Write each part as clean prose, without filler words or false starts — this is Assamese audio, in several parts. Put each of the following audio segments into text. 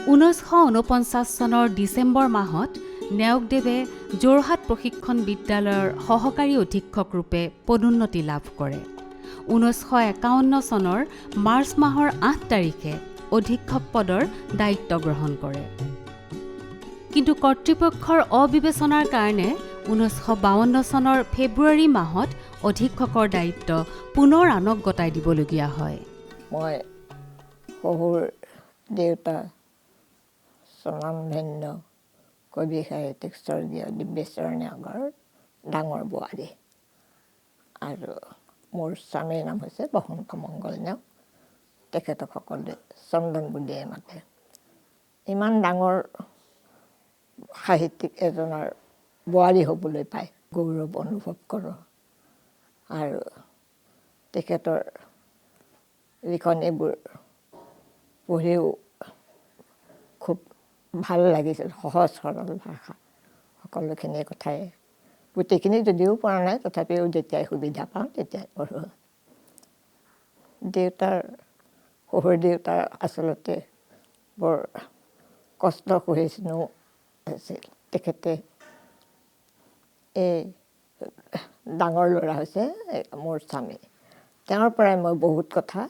1949 চনৰ ডিচেম্বৰ মাহত নেওগদেৱে যোৰহাট প্ৰশিক্ষণ বিদ্যালয়ৰ সহকাৰী অধীক্ষক ৰূপে পদোন্নতি লাভ কৰে। 1951 চনৰ মাৰ্চ মাহৰ 8 তাৰিখে অধীক্ষক পদৰ দায়িত্ব গ্ৰহণ কৰে। কিন্তু কৰ্তৃপক্ষৰ অবিবেচনাৰ কাৰণে 1952 চনৰ ফেব্ৰুৱাৰী মাহত অধীক্ষকৰ দায়িত্ব পুনৰ আনক গতাই দিবলগীয়া হয়। মই শহুৰ দেউতা স্বনামধন্য কবি সাহিত্যিক স্বৰ্গীয় দিব্যেশ্বৰ নেওগৰ ডাঙৰ বোৱাৰী, আৰু মোৰ স্বামীৰ নাম হৈছে বসন্ত মংগল নেওগ। তেখেতক সকলোৱে চন্দন বুলিয়ে মাতে। ইমান ডাঙৰ সাহিত্যিক এজনৰ বোৱাৰী হ'বলৈ পাই গৌৰৱ অনুভৱ কৰোঁ। আৰু তেখেতৰ লিখনিবোৰ পঢ়িও খুব ভাল লাগিছিল। সহজ সৰল ভাষা, সকলোখিনি কথাই, গোটেইখিনি যদিও পৰা নাই তথাপিও যেতিয়াই সুবিধা পাওঁ তেতিয়াই পঢ়োঁ। শহুৰ দেউতাৰ আচলতে বৰ কষ্ট সহিষ্ণু আছিল। তেখেতে এই ডাঙৰ ল'ৰা হৈছে মোৰ স্বামী। তেওঁৰ পৰাই মই বহুত কথা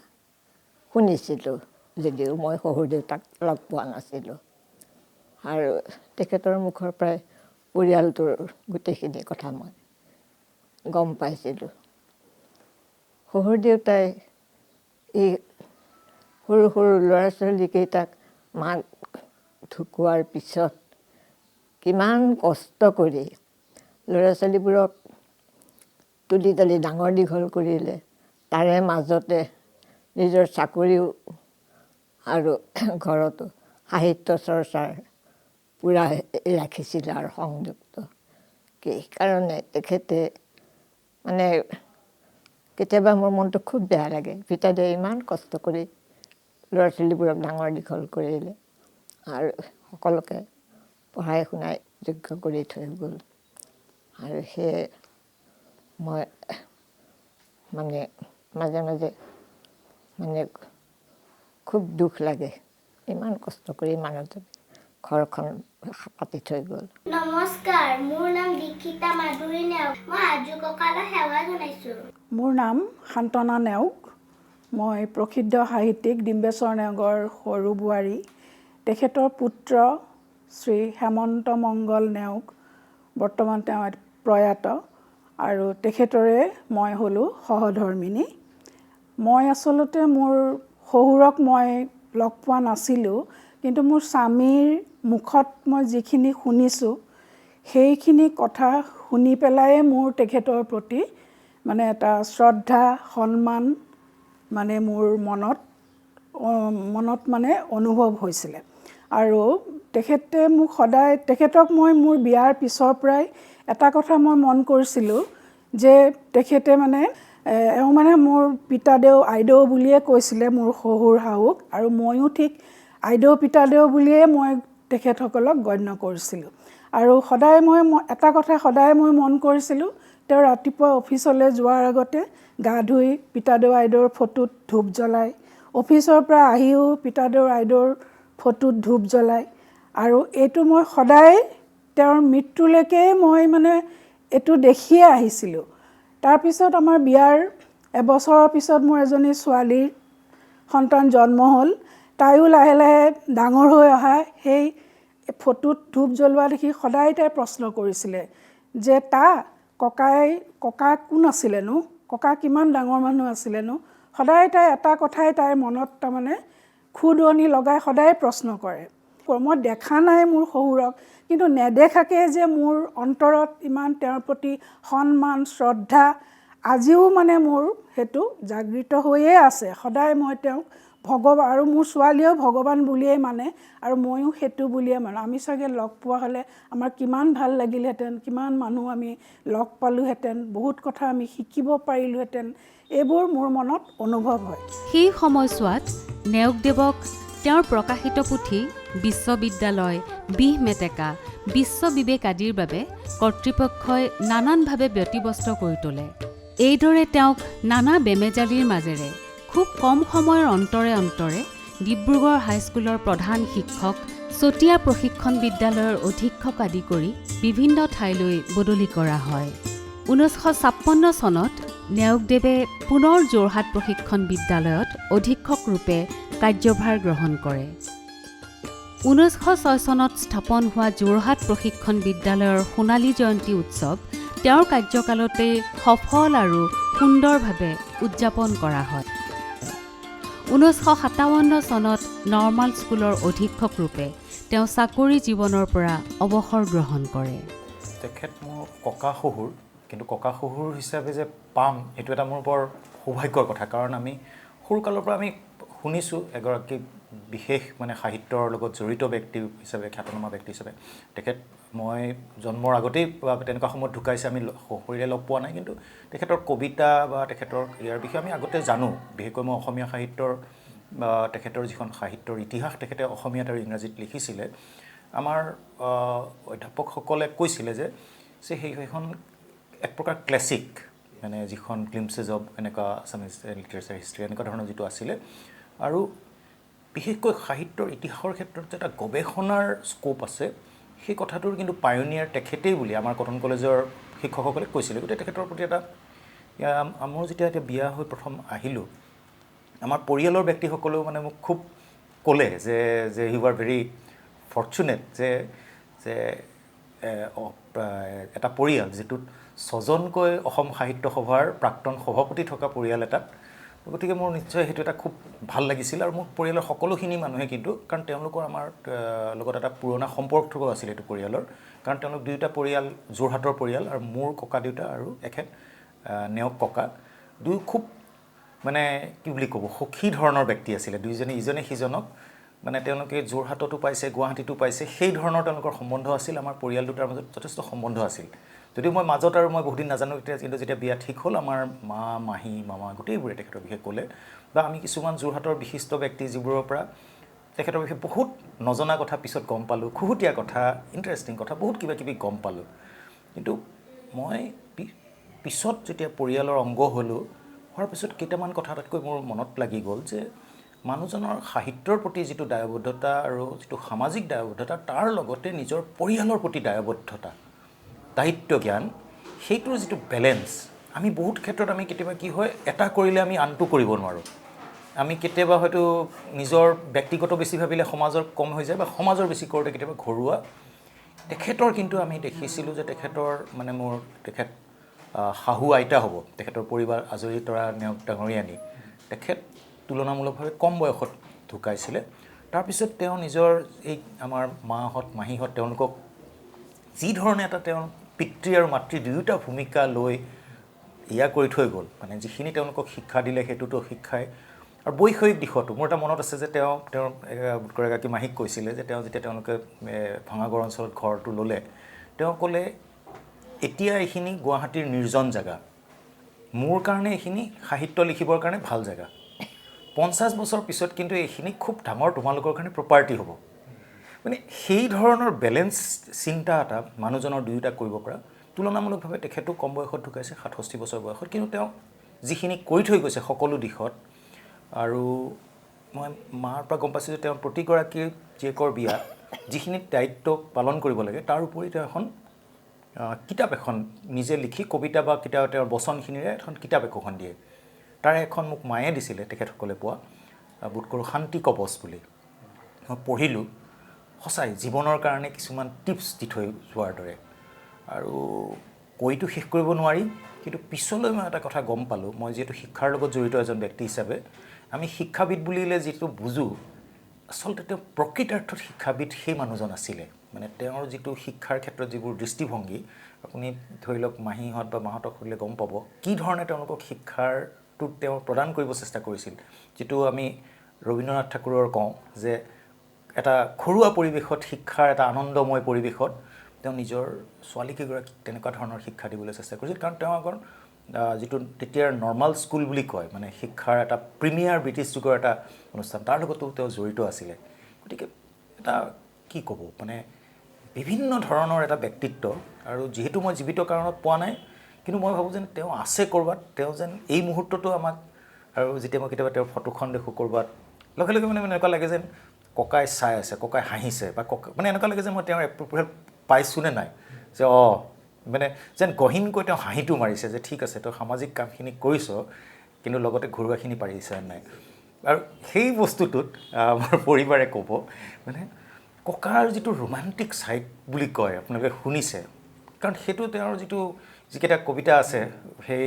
শুনিছিলোঁ, যদিও মই শহুৰ দেউতাক লগ পোৱা নাছিলোঁ। আৰু তেখেতৰ মুখৰ পৰাই পৰিয়ালটোৰ গোটেইখিনি কথা মই গম পাইছিলোঁ। শহুৰ দেউতাই এই সৰু সৰু ল'ৰা ছোৱালীকেইটাক মাক ঢুকোৱাৰ পিছত কিমান কষ্ট কৰি ল'ৰা ছোৱালীবোৰক তুলি তালি ডাঙৰ দীঘল কৰিলে। তাৰে মাজতে নিজৰ চাকৰিও আৰু ঘৰতো সাহিত্য চৰ্চাৰ পূৰা ৰাখিছিল আৰু সংযুক্ত। সেইকাৰণে তেখেতে মানে কেতিয়াবা মোৰ মনটো খুব বেয়া লাগে। পিতাদেৱে ইমান কষ্ট কৰি ল'ৰা ছোৱালীবোৰক ডাঙৰ দীঘল কৰিলে আৰু সকলোকে পঢ়াই শুনাই যোগ্য কৰি থৈ গ'ল। আৰু সেয়ে মই মানে মাজে মাজে খুব দুখ লাগে, ইমান কষ্ট কৰি মানুহজন ঘৰখন পাতি থৈ গ'ল। নমস্কাৰ, মোৰ নাম দীক্ষিতা মাধুৰী নেওগ। মই আজু ককালৈ সেৱা জনাইছোঁ। মোৰ নাম শান্তনা নেওগ। মই প্ৰসিদ্ধ সাহিত্যিক ডিম্বেশ্বৰ নেওগৰ সৰু বোৱাৰী। তেখেতৰ পুত্ৰ শ্ৰী হেমন্ত মংগল নেওগ, বৰ্তমান তেওঁ প্ৰয়াত, আৰু তেখেতৰে মই হ'লোঁ সহধৰ্মিনী। মই আচলতে মোৰ শহুৰক মই লগ পোৱা নাছিলোঁ, কিন্তু মোৰ স্বামীৰ মুখত মই যিখিনি শুনিছোঁ সেইখিনি কথা শুনি পেলাই মোৰ তেখেতৰ প্ৰতি মানে এটা শ্ৰদ্ধা সন্মান মানে মোৰ মনত মানে অনুভৱ হৈছিলে। আৰু তেখেতক মই মোৰ বিয়াৰ পিছৰ পৰাই এটা কথা মই মন কৰিছিলোঁ যে তেখেতে মানে এওঁ মানে মোৰ পিতাদেউ আইদেউ বুলিয়ে কৈছিলে মোৰ শহুৰ শাহুক, আৰু ময়ো ঠিক আইদেউ পিতাদেউ বুলিয়ে মই তেখেতসকলক গণ্য কৰিছিলোঁ। আৰু এটা কথা সদায় মই মন কৰিছিলোঁ, তেওঁ ৰাতিপুৱা অফিচলৈ যোৱাৰ আগতে গা ধুই পিতাদেউ আইদেউৰ ফটোত ধূপ জ্বলায়, অফিচৰ পৰা আহিও পিতাদেউ আইদেউৰ ফটোত ধূপ জ্বলায়। আৰু এইটো মই সদায় তেওঁৰ মৃত্যুলৈকে মই মানে এইটো দেখিয়ে আহিছিলোঁ। তাৰপিছত আমাৰ বিয়াৰ এবছৰৰ পিছত মোৰ এজনী ছোৱালীৰ সন্তান জন্ম হ'ল। তাইও লাহে লাহে ডাঙৰ হৈ অহা সেই ফটোত ধূপ জ্বলোৱা দেখি সদায় তাই প্ৰশ্ন কৰিছিলে যে ককা কোন আছিলেনো, ককা কিমান ডাঙৰ মানুহ আছিলেনো। সদায় তাই এটা কথাই তাইৰ মনত তাৰমানে খুদনি লগাই সদায় প্ৰশ্ন কৰে। মই দেখা নাই মোৰ শহুৰক, কিন্তু নেদেখাকে যে মোৰ অন্তৰত ইমান তেওঁৰ প্ৰতি সন্মান শ্ৰদ্ধা আজিও মানে মোৰ সেইটো জাগৃত হৈয়ে আছে। সদায় মই তেওঁক ভগৱান, আৰু মোৰ ছোৱালীয়েও ভগৱান বুলিয়েই মানে, আৰু ময়ো সেইটো বুলিয়ে মানো। আমি চাগে লগ পোৱা হ'লে আমাৰ কিমান ভাল লাগিলহেঁতেন, কিমান মানুহ আমি লগ পালোহেঁতেন, বহুত কথা আমি শিকিব পাৰিলোহেঁতেন, এইবোৰ মোৰ মনত অনুভৱ হয়। সেই সময়ছোৱাত নেওগদেৱক তেওঁৰ প্ৰকাশিত পুথি বিশ্ববিদ্যালয়, বিহ মেটেকা, বিশ্ব বিবেক আদিৰ বাবে কৰ্তৃপক্ষই নানানভাৱে ব্যতিব্যস্ত কৰি তোলে। এইদৰে তেওঁক নানা বেমেজালিৰ মাজেৰে খুব কম সময়ৰ অন্তৰে ডিব্ৰুগড় হাইস্কুলৰ প্ৰধান শিক্ষক, চতিয়া প্ৰশিক্ষণ বিদ্যালয়ৰ অধীক্ষক আদি কৰি বিভিন্ন ঠাইলৈ বদলি কৰা হয়। 1956 চনত নেওগদেৱে পুনৰ যোৰহাট প্ৰশিক্ষণ বিদ্যালয়ত অধীক্ষক ৰূপে কাৰ্যভাৰ গ্ৰহণ কৰে। 1906 চনত স্থাপন হোৱা যোৰহাট প্ৰশিক্ষণ বিদ্যালয়ৰ সোণালী জয়ন্তী উৎসৱ তেওঁৰ কাৰ্যকালতে সফল আৰু সুন্দৰভাৱে উদযাপন কৰা হয়। 1957 চনত নৰ্মাল স্কুলৰ অধীক্ষক ৰূপে তেওঁ চাকৰি জীৱনৰ পৰা অৱসৰ গ্ৰহণ কৰে। তেখেত মোৰ ককা শহুৰ, কিন্তু ককা শহুৰ হিচাপে যে পাম এইটো এটা মোৰ বৰ সৌভাগ্যৰ কথা, কাৰণ আমি সৰুকালৰ পৰা আমি শুনিছোঁ এগৰাকী বিশেষ মানে সাহিত্যৰ লগত জড়িত ব্যক্তি হিচাপে, খ্যাতনামা ব্যক্তি হিচাপে। তেখেত মই জন্মৰ আগতেই তেনেকুৱা সময়ত ঢুকাইছে, আমি সশৰীৰে লগ পোৱা নাই, কিন্তু তেখেতৰ কবিতা বা তেখেতৰ ইয়াৰ বিষয়ে আমি আগতে জানো। বিশেষকৈ মই অসমীয়া সাহিত্যৰ বা তেখেতৰ যিখন সাহিত্যৰ ইতিহাস তেখেতে অসমীয়াত আৰু ইংৰাজীত লিখিছিলে, আমাৰ অধ্যাপকসকলে কৈছিলে যে সেইখন এক প্ৰকাৰ ক্লাছিক, মানে যিখন গ্লিমছেছ অফ এনেকুৱা আছামিজ লিটাৰেচাৰ হিষ্ট্ৰী এনেকুৱা ধৰণৰ যিটো আছিলে। আৰু বিশেষকৈ সাহিত্যৰ ইতিহাসৰ ক্ষেত্ৰত যে এটা গৱেষণাৰ স্ক'প আছে, সেই কথাটোৰ কিন্তু পায়োনিয়াৰ তেখেতেই বুলি আমাৰ কটন কলেজৰ শিক্ষকসকলে কৈছিলে। গতিকে তেখেতৰ প্ৰতি এটা মোৰ যেতিয়া এতিয়া বিয়া হৈ প্ৰথম আহিলোঁ, আমাৰ পৰিয়ালৰ ব্যক্তিসকলেও মানে মোক খুব ক'লে যে ইউ আৰ ভেৰি ফৰ্চুনেট, যে এটা পৰিয়াল যিটোত 6জনকৈ অসম সাহিত্য সভাৰ প্ৰাক্তন সভাপতি থকা পৰিয়াল এটাত। গতিকে মোৰ নিশ্চয় সেইটো এটা খুব ভাল লাগিছিল। আৰু মোৰ পৰিয়ালৰ সকলোখিনি মানুহে কিন্তু, কাৰণ তেওঁলোকৰ আমাৰ লগত এটা পুৰণা সম্পৰ্ক আছিল এইটো পৰিয়ালৰ, কাৰণ তেওঁলোক দুয়োটা পৰিয়াল যোৰহাটৰ পৰিয়াল, আৰু মোৰ ককা দেউতা আৰু এখেত নেওগ ককা দুয়ো খুব মানে কি বুলি ক'ব, সখী ধৰণৰ ব্যক্তি আছিলে। দুইজনে ইজনে সিজনক মানে তেওঁলোকে যোৰহাটতো পাইছে, গুৱাহাটীতো পাইছে, সেই ধৰণৰ তেওঁলোকৰ সম্বন্ধ আছিল। আমাৰ পৰিয়াল দুটাৰ মাজত যথেষ্ট সম্বন্ধ আছিল। যদিও মই মাজত আৰু মই বহুত দিন নাজানো, কিন্তু যেতিয়া বিয়া ঠিক হ'ল, আমাৰ মা, মাহী, মামা গোটেইবোৰে তেখেতৰ বিষয়ে ক'লে, বা আমি কিছুমান যোৰহাটৰ বিশিষ্ট ব্যক্তি যিবোৰৰ পৰা তেখেতৰ বিষয়ে বহুত নজনা কথা পিছত গম পালোঁ, খুহুতীয়া কথা, ইণ্টাৰেষ্টিং কথা, বহুত কিবা কিবি গম পালোঁ। কিন্তু মই পিছত যেতিয়া পৰিয়ালৰ অংগ হ'লোঁ, হোৱাৰ পিছত কেইটামান কথা আটাইতকৈ মোৰ মনত লাগি গ'ল যে মানুহজনৰ সাহিত্যৰ প্ৰতি যিটো দায়বদ্ধতা আৰু যিটো সামাজিক দায়বদ্ধতা, তাৰ লগতে নিজৰ পৰিয়ালৰ প্ৰতি দায়বদ্ধতা, দায়িত্ব জ্ঞান, সেইটোৰ যিটো বেলেঞ্চ, আমি বহুত ক্ষেত্ৰত আমি কেতিয়াবা কি হয়, এটা কৰিলে আমি আনটো কৰিব নোৱাৰোঁ। আমি কেতিয়াবা হয়তো নিজৰ ব্যক্তিগত বেছি ভাবিলে সমাজৰ কম হৈ যায়, বা সমাজৰ বেছি কৰোঁতে কেতিয়াবা ঘৰুৱা। তেখেতৰ কিন্তু আমি দেখিছিলোঁ যে তেখেতৰ মানে তেখেত শাহু আইতা হ'ব, তেখেতৰ পৰিবাৰ আজৰি তৰা নেওগ ডাঙৰীয়ানী, তেখেত তুলনামূলকভাৱে কম বয়সত ঢুকাইছিলে। তাৰপিছত তেওঁ নিজৰ এই আমাৰ মাহঁত, মাহীহঁত, তেওঁলোকক যি ধৰণে এটা তেওঁৰ পিতৃ আৰু মাতৃ দুয়োটা ভূমিকা লৈ কৰি থৈ গ'ল, মানে যিখিনি তেওঁলোকক শিক্ষা দিলে সেইটোতো শিক্ষাই, আৰু বৈষয়িক দিশতো মোৰ এটা মনত আছে যে তেওঁৰ এগৰাকী মাহীক কৈছিলে যে যেতিয়া তেওঁলোকে ভাঙাগড় অঞ্চলত ঘৰটো ল'লে, তেওঁ ক'লে, এতিয়া এইখিনি গুৱাহাটীৰ নিৰ্জন জেগা, মোৰ কাৰণে এইখিনি সাহিত্য লিখিবৰ কাৰণে ভাল জেগা, 50 বছৰ পিছত কিন্তু এইখিনি খুব ডাঙৰ তোমালোকৰ কাৰণে প্ৰপাৰ্টি হ'ব। মানে সেই ধৰণৰ বেলেঞ্চ চিন্তা এটা মানুহজনৰ দুয়োটা কৰিব পৰা। তুলনামূলকভাৱে তেখেতো কম বয়সত ঢুকাইছে, 67 বছৰ বয়সত, কিন্তু তেওঁ যিখিনি কৰি থৈ গৈছে সকলো দিশত। আৰু মই মাৰ পৰা গম পাইছোঁ যে তেওঁ প্ৰতিগৰাকী জীয়েকৰ বিয়াত যিখিনি দায়িত্ব পালন কৰিব লাগে, তাৰ উপৰি তেওঁ এখন কিতাপ এখন নিজে লিখি, কবিতা বা কিতাপ তেওঁৰ বচনখিনিৰে এখন কিতাপ একোখন দিয়ে। তাৰে এখন মোক মায়ে দিছিলে, তেখেতসকলে পোৱা, বোধ কৰোঁ শান্তি কবচ বুলি। মই পঢ়িলোঁ, সঁচাই জীৱনৰ কাৰণে কিছুমান টিপছ দি থৈ যোৱাৰ দৰে। আৰু কৈতো শেষ কৰিব নোৱাৰি, কিন্তু পিছলৈ মই এটা কথা গম পালোঁ, মই যিহেতু শিক্ষাৰ লগত জড়িত এজন ব্যক্তি হিচাপে, আমি শিক্ষাবিদ বুলিলে যিটো বুজোঁ, আচলতে তেওঁ প্ৰকৃতাৰ্থত শিক্ষাবিদ সেই মানুহজন আছিলে। মানে তেওঁৰ যিটো শিক্ষাৰ ক্ষেত্ৰত যিবোৰ দৃষ্টিভংগী, আপুনি ধৰি লওক মাহীহঁত বা মাহঁতক সুধিলে গম পাব কি ধৰণে তেওঁলোকক শিক্ষাৰটো তেওঁ প্ৰদান কৰিব চেষ্টা কৰিছিল। যিটো আমি ৰবীন্দ্ৰনাথ ঠাকুৰৰ কওঁ যে এটা ঘৰুৱা পৰিৱেশত, শিক্ষাৰ এটা আনন্দময় পৰিৱেশত তেওঁ নিজৰ ছোৱালীকেইগৰাকীক তেনেকুৱা ধৰণৰ শিক্ষা দিবলৈ চেষ্টা কৰিছিল। কাৰণ তেওঁ আগৰ যিটো তেতিয়াৰ নৰ্মাল স্কুল বুলি কয়, মানে শিক্ষাৰ এটা প্ৰিমিয়াৰ ব্ৰিটিছ যুগৰ এটা অনুষ্ঠান, তাৰ লগতো তেওঁ জড়িত আছিলে। গতিকে এটা কি ক'ব, মানে বিভিন্ন ধৰণৰ এটা ব্যক্তিত্ব। আৰু যিহেতু মই জীৱিত কাৰণত পোৱা নাই, কিন্তু মই ভাবোঁ যেন তেওঁ আছে ক'ৰবাত, তেওঁ যেন এই মুহূৰ্ততো আমাক, আৰু যেতিয়া মই কেতিয়াবা তেওঁৰ ফটোখন দেখোঁ ক'ৰবাত লগে লগে মানে এনেকুৱা লাগে যেন ককাই চাই আছে, ককাই হাঁহিছে, বা ককা মানে এনেকুৱা লাগে যে মই তেওঁৰ এপ্ৰপ্ৰিয়েট পাইছোঁ নে নাই, যে মানে যেন গহীনকৈ তেওঁ হাঁহিটো মাৰিছে যে ঠিক আছে তই সামাজিক কামখিনি কৰিছ, কিন্তু লগতে ঘৰুৱাখিনি পাৰিছে নাই। আৰু সেই বস্তুটোত আমাৰ পৰিবাৰে ক'ব মানে ককাৰ যিটো ৰোমান্টিক ছাইড বুলি কয়, আপোনালোকে শুনিছে, কাৰণ সেইটো তেওঁৰ যিকেইটা কবিতা আছে, সেই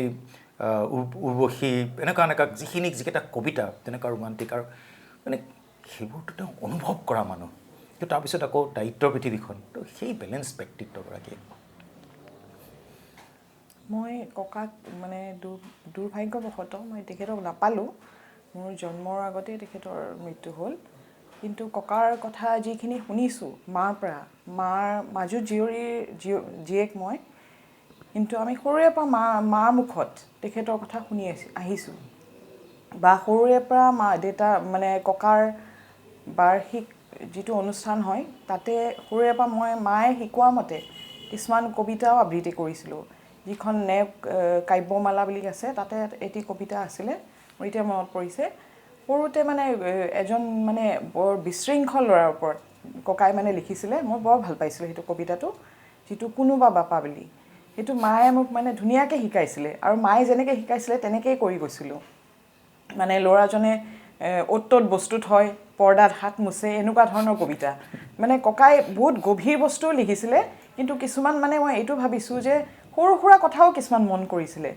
উৰ্বশী এনেকুৱা যিকেইটা কবিতা তেনেকুৱা ৰোমান্টিক, আৰু মানে সেইবোৰতো তেওঁ অনুভৱ কৰা মানুহ, কিন্তু তাৰপিছত আকৌ দায়িত্বৰ পৃথিৱীখন, তো সেই বেলেঞ্চ ব্যক্তিত্বগৰাকী। মই ককাক মানে দুৰ্ভাগ্যবশতঃ মই তেখেতক নাপালোঁ। মোৰ জন্মৰ আগতেই তেখেতৰ মৃত্যু হ'ল। কিন্তু ককাৰ কথা যিখিনি শুনিছোঁ মাৰ পৰা, মাৰ মাজু জীয়েক মই, কিন্তু আমি সৰুৰে পৰা মাৰ মুখত তেখেতৰ কথা শুনি আহিছোঁ, বা সৰুৰে পৰা দেউতা মানে ককাৰ বাৰ্ষিক যিটো অনুষ্ঠান হয় তাতে সৰুৰে পৰা মই মায়ে শিকোৱা মতে কিছুমান কবিতাও আবৃত্তি কৰিছিলোঁ, যিখন নেওগ কাব্যমালা বুলি আছে তাতে এটি কবিতা আছিলে, মোৰ এতিয়া মনত পৰিছে। সৰুতে মানে এজন মানে বৰ বিশৃংখল ল'ৰাৰ ওপৰত ককাই মানে লিখিছিলে, মই বৰ ভাল পাইছিলোঁ সেইটো কবিতাটো, যিটো কোনোবা বাপা বুলি। সেইটো মায়ে মোক মানে ধুনীয়াকৈ শিকাইছিলে, আৰু মায়ে যেনেকৈ শিকাইছিলে তেনেকৈয়ে কৰি গৈছিলোঁ। মানে ল'ৰাজনে অ'ত ত'ত বস্তু থয়, পৰ্দাত হাত মুচে, এনেকুৱা ধৰণৰ কবিতা। মানে ককাই বহুত গভীৰ বস্তুও লিখিছিলে, কিন্তু কিছুমান মানে মই এইটো ভাবিছোঁ যে সৰু সুৰা কথাও কিছুমান মন কৰিছিলে।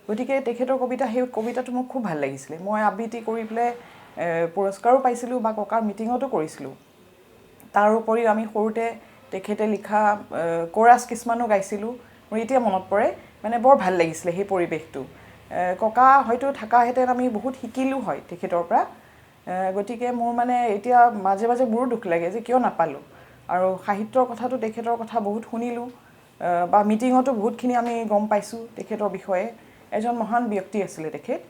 গতিকে তেখেতৰ সেই কবিতাটো মোক খুব ভাল লাগিছিলে। মই আবৃত্তি কৰি পেলাই পুৰস্কাৰো পাইছিলোঁ, বা ককাৰ মিটিঙতো কৰিছিলোঁ। তাৰ উপৰিও আমি সৰুতে তেখেতে লিখা কোৰাছ কিছুমানো গাইছিলোঁ, মোৰ এতিয়া মনত পৰে। মানে বৰ ভাল লাগিছিলে সেই পৰিৱেশটো। ককা হয়তো থকাহেঁতেন আমি বহুত শিকিলোঁ হয় তেখেতৰ পৰা। গতিকে মোৰ মানে এতিয়া মাজে মাজে মোৰো দুখ লাগে যে কিয় নাপালোঁ। আৰু সাহিত্যৰ কথাটো তেখেতৰ কথা বহুত শুনিলোঁ, বা মিটিঙতো বহুতখিনি আমি গম পাইছোঁ তেখেতৰ বিষয়ে। এজন মহান ব্যক্তি আছিলে তেখেত।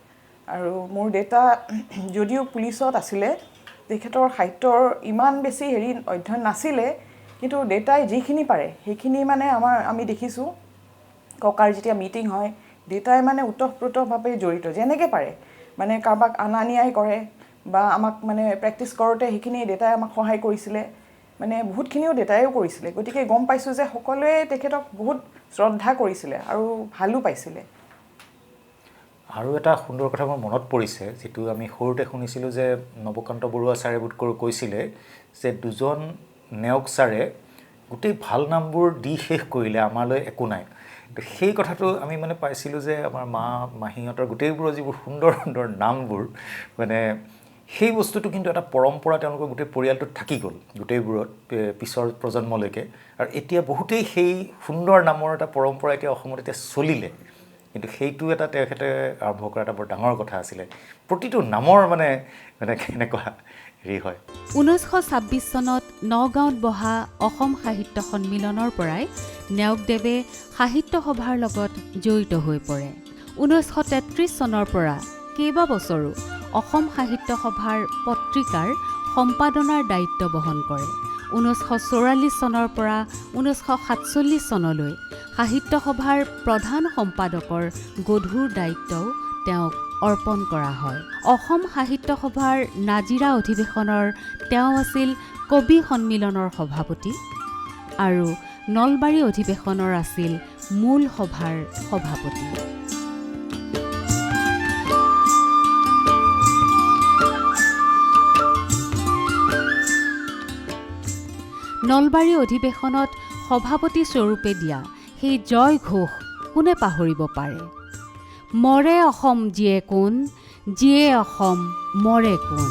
আৰু মোৰ দেউতা যদিও পুলিচত আছিলে, তেখেতৰ সাহিত্যৰ ইমান বেছি অধ্যয়ন নাছিলে, কিন্তু দেউতাই যিখিনি পাৰে সেইখিনি মানে আমি দেখিছোঁ। ককাৰ যেতিয়া মিটিং হয় দেউতাই মানে ওতঃপ্ৰোতভাৱে জড়িত, যেনেকৈ পাৰে মানে কাৰোবাক অনা নিয়াই কৰে, বা আমাক মানে প্ৰেক্টিছ কৰোঁতে সেইখিনি দেউতাই আমাক সহায় কৰিছিলে, মানে বহুতখিনিও দেউতাইও কৰিছিলে। গতিকে গম পাইছোঁ যে সকলোৱে তেখেতক বহুত শ্ৰদ্ধা কৰিছিলে আৰু ভালো পাইছিলে। আৰু এটা সুন্দৰ কথা মোৰ মনত পৰিছে, যিটো আমি সৰুতে শুনিছিলোঁ যে নৱকান্ত বৰুৱা ছাৰে কৈছিলে যে দুজন নেওগ ছাৰে গোটেই ভাল নামবোৰ দি শেষ কৰিলে, আমালৈ একো নাই। সেই কথাটো আমি মানে পাইছিলোঁ যে আমাৰ মাহীহঁতৰ গোটেইবোৰৰ যিবোৰ সুন্দৰ সুন্দৰ নামবোৰ, মানে সেই বস্তুটো কিন্তু এটা পৰম্পৰা তেওঁলোকৰ গোটেই পৰিয়ালটোত থাকি গ'ল, গোটেইবোৰত পিছৰ প্ৰজন্মলৈকে। আৰু এতিয়া বহুতেই সেই সুন্দৰ নামৰ এটা পৰম্পৰা এতিয়া অসমত এতিয়া চলিলে, কিন্তু সেইটো এটা তেখেতে আৰম্ভ কৰা এটা বৰ ডাঙৰ কথা আছিলে। প্ৰতিটো নামৰ মানে কেনেকুৱা হয়। 1926 চনত নগাঁৱত বহা অসম সাহিত্য সন্মিলনৰ পৰাই নেওগদেৱে সাহিত্য সভাৰ লগত জড়িত হৈ পৰে। 1933 চনৰ পৰা কেইবাবছৰো অসম সাহিত্য সভাৰ পত্ৰিকাৰ সম্পাদনাৰ দায়িত্ব বহন কৰে। 1944 চনৰ পৰা 1947 চনলৈ সাহিত্য সভাৰ প্ৰধান সম্পাদকৰ গধুৰ দায়িত্বও তেওঁক অৰ্পণ কৰা হয়। অসম সাহিত্য সভাৰ নাজিৰা অধিৱেশনৰ তেওঁ আছিল কবি সন্মিলনৰ সভাপতি, আৰু নলবাৰী অধিৱেশনৰ আছিল মূল সভাৰ সভাপতি। নলবাৰী অধিৱেশনত সভাপতি স্বৰূপে দিয়া সেই জয় ঘোষ কোনে পাহৰিব পাৰে? মৰে অসম যিয়ে কোন, যিয়ে অসম মৰে কোন।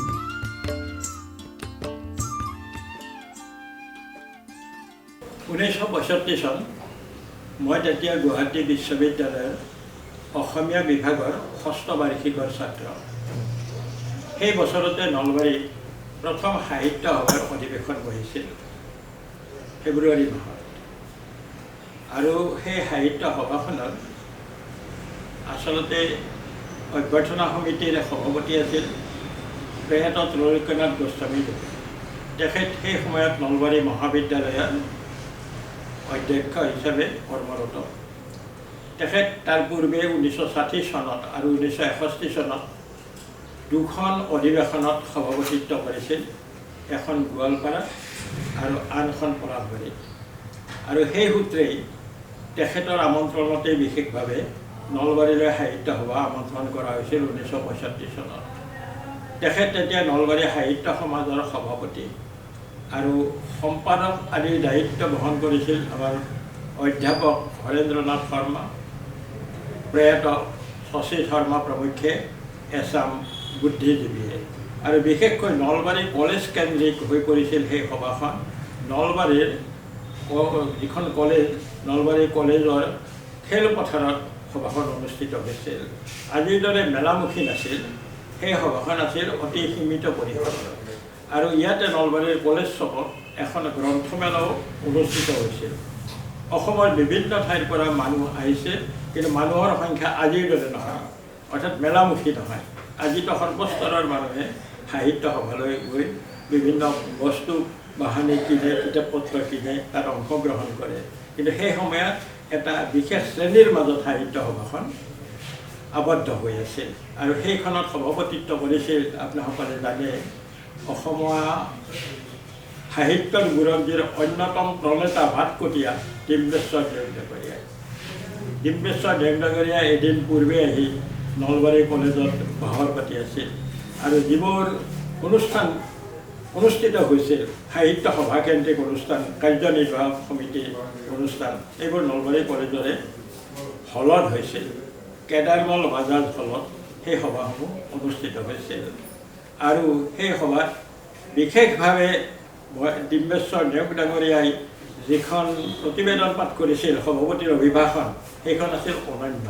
1962 চন মই তেতিয়া গুৱাহাটী বিশ্ববিদ্যালয়ৰ অসমীয়া বিভাগৰ ষষ্ঠ বাৰ্ষিকৰ ছাত্ৰ। সেই বছৰতে নলবাৰীত প্ৰথম সাহিত্য সভাৰ অধিৱেশন বহিছিল ফেব্ৰুৱাৰী মাহত। আৰু সেই সাহিত্য সভাখনত আচলতে অভ্যৰ্থনা সমিতিৰ সভাপতি আছিল প্ৰয়াত ত্ৰৈলোক্যনাথ গোস্বামী। তেখেত সেই সময়ত নলবাৰী মহাবিদ্যালয়ৰ অধ্যক্ষ হিচাপে কৰ্মৰত। তেখেত তাৰ পূৰ্বে 1960 চনত আৰু 1961 চনত দুখন অধিৱেশনত সভাপতিত্ব কৰিছিল, এখন গোৱালপাৰাত আৰু আনখন পলাশবাৰীত। আৰু সেই সূত্ৰেই তেখেতৰ আমন্ত্ৰণতেই বিশেষভাৱে নলবাৰীলৈ সাহিত্য সভা আমন্ত্ৰণ কৰা হৈছিল 1965 চনত। তেখেত তেতিয়া নলবাৰী সাহিত্য সমাজৰ সভাপতি আৰু সম্পাদক আদিৰ দায়িত্ব বহন কৰিছিল আমাৰ অধ্যাপক হৰেন্দ্ৰনাথ শৰ্মা, প্ৰয়াত শশী শৰ্মা প্ৰমুখ্যে এছাম বুদ্ধিজীৱীয়ে। আৰু বিশেষকৈ নলবাৰী কলেজ কেন্দ্ৰিক হৈ পৰিছিল সেই সভাখন। নলবাৰীৰ যিখন কলেজ, নলবাৰী কলেজৰ খেলপথাৰত সভাখন অনুষ্ঠিত হৈছিল। আজিৰ দৰে মেলামুখী নাছিল, সেই সভাখন আছিল অতি সীমিত পৰিসৰৰ। আৰু ইয়াতে নলবাৰীৰ কলেজ চকত এখন গ্ৰন্থমেলাও অনুষ্ঠিত হৈছিল। অসমৰ বিভিন্ন ঠাইৰ পৰা মানুহ আহিছে, কিন্তু মানুহৰ সংখ্যা আজিৰ দৰে নহয়, অৰ্থাৎ মেলামুখী নহয়। আজিতো সৰ্বস্তৰৰ মানুহে সাহিত্য সভালৈ গৈ বিভিন্ন বস্তু বাহানি কিনে, কিতাপ পত্ৰ কিনে, তাত অংশগ্ৰহণ কৰে। কিন্তু সেই সময়ত এটা বিশেষ শ্ৰেণীৰ মাজত সাহিত্য সভাখন আবদ্ধ হৈ আছিল। আৰু সেইখনত সভাপতিত্ব কৰিছিল, আপোনাসকলে জানে, অসমীয়া সাহিত্যৰ বুৰঞ্জীৰ অন্যতম প্ৰণেতা ভাতকটীয়া ডিম্বেশ্বৰ দেৱনাগৰীয়াই। ডিম্বেশ্বৰ দেৱনাগৰীয়াই এদিন পূৰ্বে আহি নলবাৰী কলেজত বাহৰ পাতি আছিল। আৰু যিবোৰ অনুষ্ঠান অনুষ্ঠিত হৈছিল, সাহিত্য সভাকেন্দ্ৰিক অনুষ্ঠান, কাৰ্যনিৰ্বাহক সমিতিৰ অনুষ্ঠান, এইবোৰ নলবাৰী কলেজৰে হলত হৈছিল। কেদাৰমল বাজাজ হলত সেই সভাসমূহ অনুষ্ঠিত হৈছিল। আৰু সেই সভাত বিশেষভাৱে ডিম্বেশ্বৰ নেওগ ডাঙৰীয়াই যিখন প্ৰতিবেদন পাঠ কৰিছিল, সভাপতিৰ অভিভাষণ, সেইখন আছিল অনন্য।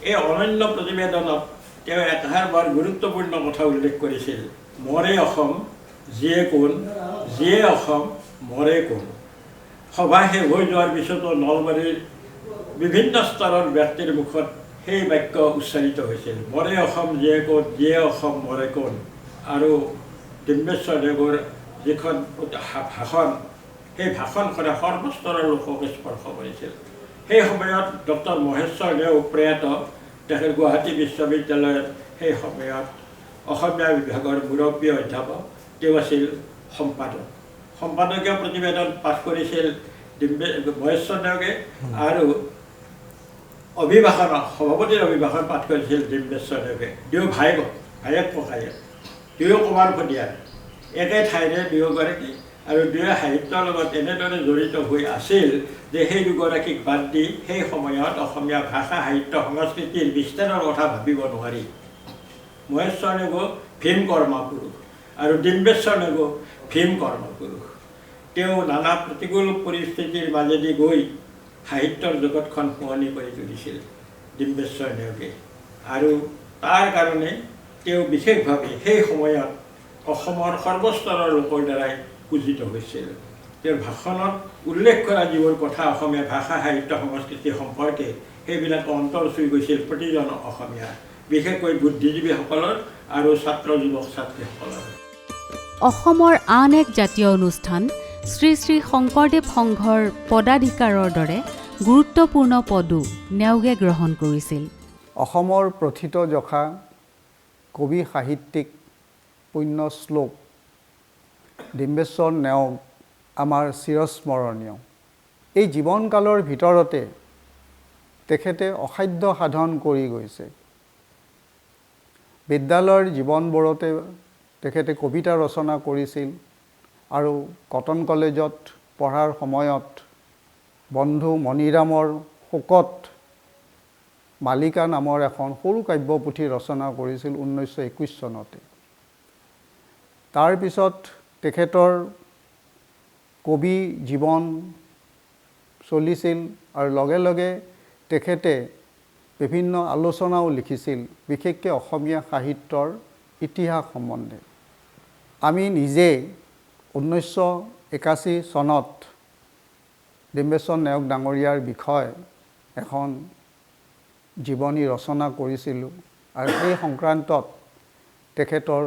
এই অনন্য প্ৰতিবেদনত তেওঁ এটাৰ বৰ গুৰুত্বপূৰ্ণ কথা উল্লেখ কৰিছিল, মৰে অসম যিয়ে কোন, যিয়ে অসম মৰে কোন। সভা শেষ হৈ যোৱাৰ পিছতো নলবাৰীৰ বিভিন্ন স্তৰৰ ব্যক্তিৰ মুখত সেই বাক্য উচ্চাৰিত হৈছিল, মৰে অসম যিয়ে কোন, যিয়ে অসম মৰে কোন। আৰু ডিম্বেশ্বৰ দেৱৰ যিখন ভাষণ, সেই ভাষণখনে সৰ্বস্তৰৰ লোককে স্পৰ্শ কৰিছিল। সেই সময়ত ডক্টৰ মহেশ্বৰ নেওগ প্ৰয়াত, তেখেত গুৱাহাটী বিশ্ববিদ্যালয়ৰ সেই সময়ত অসমীয়া বিভাগৰ মুৰব্বী অধ্যাপক, তেওঁ আছিল সম্পাদক। সম্পাদকীয় প্ৰতিবেদন পাঠ কৰিছিল মহেশ্বৰ নেওগে, আৰু সভাপতিৰ অভিভাষণ পাঠ কৰিছিল ডিম্বেশ্বৰ নেওগে। দুয়ো ভায়েক ককায়েক, দুয়ো কুমাৰ ভটিয়াৰ, একে ঠাইৰে দুয়োগৰাকী, আৰু দুয়ো সাহিত্যৰ লগত এনেদৰে জড়িত হৈ আছিল যে সেই দুগৰাকীক বাদ দি সেই সময়ত অসমীয়া ভাষা, সাহিত্য, সংস্কৃতিৰ বিস্তাৰৰ কথা ভাবিব নোৱাৰি। মহেশ্বৰ নেওগ ভীম কৰ্মা পুৰুষ আৰু ডিম্বেশ্বৰ নেওগ ভীম কৰ্মা পুৰুষ। তেওঁ নানা প্ৰতিকূল পৰিস্থিতিৰ মাজেদি গৈ সাহিত্যৰ জগতখন শুৱনি কৰি তুলিছিল ডিম্বেশ্বৰ নেওগে। আৰু তাৰ কাৰণে তেওঁ বিশেষভাৱে সেই সময়ত অসমৰ সৰ্বস্তৰৰ লোকৰ দ্বাৰাই পূজিত হৈছিল। তেওঁৰ ভাষণত উল্লেখ কৰা যিবোৰ কথা অসমীয়া ভাষা, সাহিত্য, সংস্কৃতি সম্পৰ্কে, সেইবিলাক অন্তৰ চুই গৈছিল প্ৰতিজন অসমীয়া, বিশেষকৈ বুদ্ধিজীৱীসকলৰ আৰু ছাত্ৰ যুৱক ছাত্ৰীসকলৰ। অসমৰ আন এক জাতীয় অনুষ্ঠান শ্ৰী শ্ৰী শংকৰদেৱ সংঘৰ পদাধিকাৰৰ দৰে গুৰুত্বপূৰ্ণ পদো নেওগে গ্ৰহণ কৰিছিল। অসমৰ প্ৰথিত যশা কবি সাহিত্যিক পুণ্যশ্লোক ডিম্বেশ্বৰ নেওগ আমাৰ চিৰস্মৰণীয়। এই জীৱনকালৰ ভিতৰতে তেখেতে অসাধ্য সাধন কৰি গৈছে। বিদ্যালয়ৰ জীৱনবোৰতে তেখেতে কবিতা ৰচনা কৰিছিল, আৰু কটন কলেজত পঢ়াৰ সময়ত বন্ধু মণিৰামৰ শোকত মালিকা নামৰ এখন সৰু কাব্যপুথি ৰচনা কৰিছিল 1921 চনতে। তাৰপিছত তেখেতৰ কবি জীৱন চলিছিল, আৰু লগে লগে তেখেতে বিভিন্ন আলোচনাও লিখিছিল, বিশেষকৈ অসমীয়া সাহিত্যৰ ইতিহাস সম্বন্ধে। আমি নিজে 1981 চনত ডিম্বেশ্বৰ নেওগ ডাঙৰীয়াৰ বিষয়ে এখন জীৱনী ৰচনা কৰিছিলোঁ, আৰু সেই সংক্ৰান্তত তেখেতৰ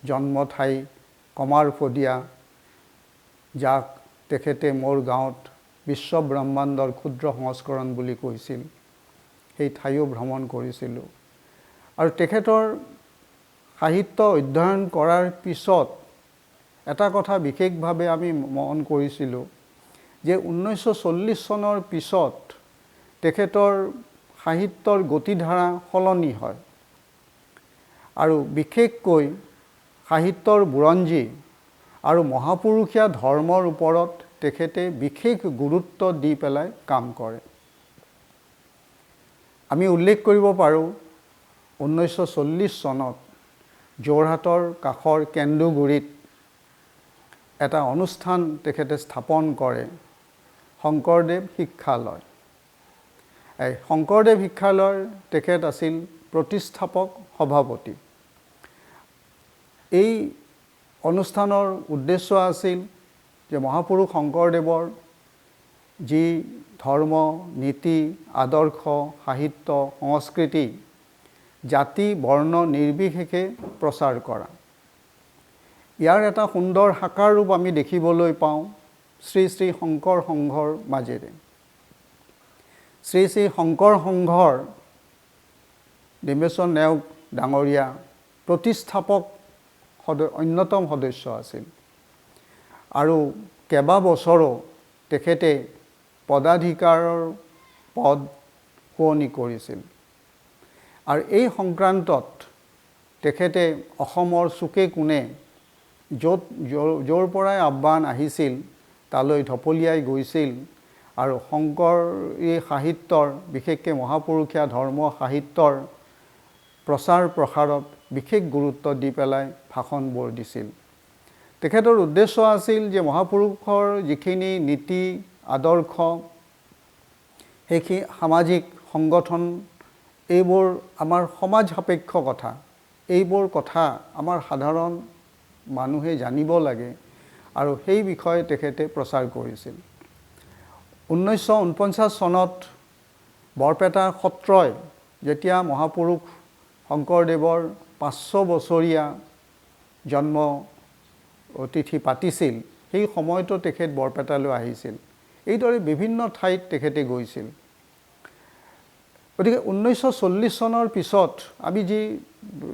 জন্ম ঠাই কমাৰপদীয়া, যাক তেখেতে মোৰ গাঁৱত বিশ্ব ব্ৰহ্মাণ্ডৰ ক্ষুদ্ৰ সংস্কৰণ বুলি কৈছিল, সেই ঠাইও ভ্ৰমণ কৰিছিলোঁ। আৰু তেখেতৰ সাহিত্য অধ্যয়ন কৰাৰ পিছত এটা কথা বিশেষভাৱে আমি মন কৰিছিলোঁ যে 1940 চনৰ পিছত তেখেতৰ সাহিত্যৰ গতিধাৰা সলনি হয় আৰু বিশেষকৈ সাহিত্যৰ বুৰঞ্জী আৰু মহাপুৰুষীয়া ধৰ্মৰ ওপৰত তেখেতে বিশেষ গুৰুত্ব দি পেলাই কাম কৰে। আমি উল্লেখ কৰিব পাৰোঁ 1940 চনত যোৰহাটৰ কাষৰ কেন্দুগুৰিত এটা অনুষ্ঠান তেখেতে স্থাপন কৰে, শংকৰদেৱ শিক্ষালয়। এই শংকৰদেৱ শিক্ষালয়ৰ তেখেত আছিল প্ৰতিষ্ঠাপক সভাপতি। এই অনুষ্ঠানৰ উদ্দেশ্য আছিল যে মহাপুৰুষ শংকৰদেৱৰ যি ধৰ্ম, নীতি, আদৰ্শ, সাহিত্য, সংস্কৃতি জাতি বৰ্ণ নিৰ্বিশেষে প্ৰচাৰ কৰা। ইয়াৰ এটা সুন্দৰ সাকাৰ ৰূপ আমি দেখিবলৈ পাওঁ শ্ৰী শ্ৰী শংকৰ সংঘৰ মাজেৰে। শ্ৰী শ্ৰী শংকৰ সংঘৰ ডিম্বেশ্বৰ নেওগ ডাঙৰীয়া প্ৰতিষ্ঠাপক অন্যতম সদস্য আছিল আৰু কেইবা বছৰো তেখেতে পদাধিকাৰৰ পদ শুৱনি কৰিছিল আৰু এই সংক্ৰান্তত তেখেতে অসমৰ চুকে কোণে য'ৰ পৰাই আহ্বান আহিছিল তালৈ ঢপলিয়াই গৈছিল আৰু শংকৰী সাহিত্যৰ বিশেষকৈ মহাপুৰুষীয়া ধৰ্ম সাহিত্যৰ প্ৰচাৰ প্ৰসাৰত বিশেষ গুৰুত্ব দি পেলাই ভাষণবোৰ দিছিল। তেখেতৰ উদ্দেশ্য আছিল যে মহাপুৰুষৰ যিখিনি নীতি আদৰ্শ, সেইখিনি সামাজিক সংগঠন, এইবোৰ আমাৰ সমাজ সাপেক্ষ কথা, এইবোৰ কথা আমাৰ সাধাৰণ মানুহে জানিব লাগে আৰু সেই বিষয়ে তেখেতে প্ৰচাৰ কৰিছিল। 1949 চনত বৰপেটা সত্ৰই যেতিয়া মহাপুৰুষ শংকৰদেৱৰ 500 বছৰীয়া জন্ম তিথি পাতিছিল, সেই সময়তো তেখেত বৰপেটালৈ আহিছিল। এইদৰে বিভিন্ন ঠাইত তেখেতে গৈছিল। গতিকে 1940 চনৰ পিছত আমি যি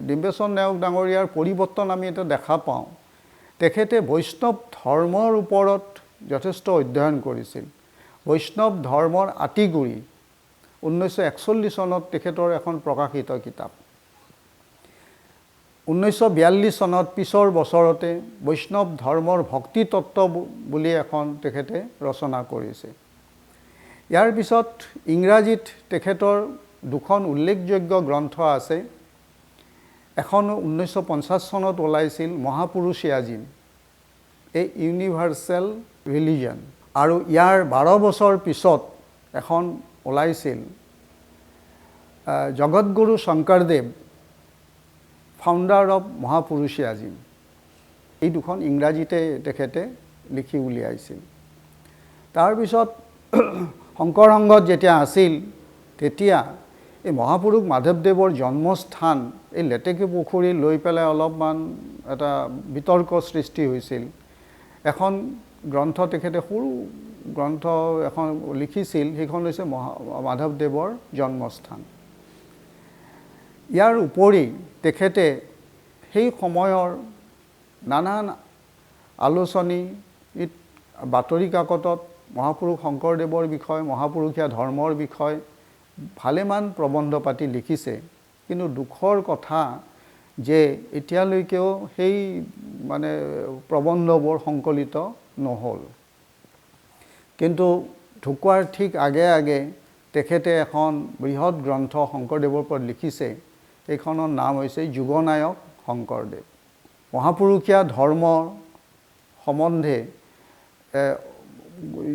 ডিম্বেশ্বৰ নেওগ ডাঙৰীয়াৰ পৰিৱৰ্তন আমি এটা দেখা পাওঁ, তেখেতে বৈষ্ণৱ ধৰ্মৰ ওপৰত যথেষ্ট অধ্যয়ন কৰিছিল। বৈষ্ণৱ ধৰ্মৰ আঁতিগুৰি 1941 চনত তেখেতৰ এখন প্ৰকাশিত কিতাপ। 1942 চনত পিছৰ বছৰতে বৈষ্ণৱ ধৰ্মৰ ভক্তি তত্ত্ব বুলি এখন তেখেতে ৰচনা কৰিছে। ইয়াৰ পিছত ইংৰাজীত তেখেতৰ দুখন উল্লেখযোগ্য গ্ৰন্থ আছে। এখন 1950 চনত ওলাইছিল মহাপুৰুষিয়াজিম, এ ইউনিভাৰ্চেল ৰিলিজন, আৰু ইয়াৰ 12 বছৰ পিছত এখন ওলাইছিল জগতগুৰু শংকৰদেৱ, ফাউণ্ডাৰ অফ মহাপুৰুষিয়াজিম। এই দুখন ইংৰাজীতে তেখেতে লিখি উলিয়াইছিল। তাৰপিছত শংকৰ সংঘত যেতিয়া আছিল তেতিয়া এই মহাপুৰুষ মাধৱদেৱৰ জন্মস্থান এই লেটেকী পুখুৰী লৈ পেলাই অলপমান এটা বিতৰ্ক সৃষ্টি হৈছিল। এখন গ্ৰন্থ তেখেতে সৰু গ্ৰন্থ এখন লিখিছিল, সেইখন হৈছে মাধৱদেৱৰ জন্মস্থান। ইয়াৰ উপৰি তেখেতে সেই সময়ৰ নানান আলোচনীত, বাতৰি কাকতত মহাপুৰুষ শংকৰদেৱৰ বিষয়ে, মহাপুৰুষীয়া ধৰ্মৰ বিষয়ে ভালেমান প্ৰবন্ধ পাতি লিখিছে। কিন্তু দুখৰ কথা যে এতিয়ালৈকেও সেই প্ৰবন্ধবোৰ সংকলিত নহ'ল। কিন্তু ঢুকুৱাৰ ঠিক আগে আগে তেখেতে এখন বৃহৎ গ্ৰন্থ শংকৰদেৱৰ ওপৰত লিখিছে। সেইখনৰ নাম হৈছে যুগনায়ক শংকৰদেৱ। মহাপুৰুষীয়া ধৰ্মৰ সম্বন্ধে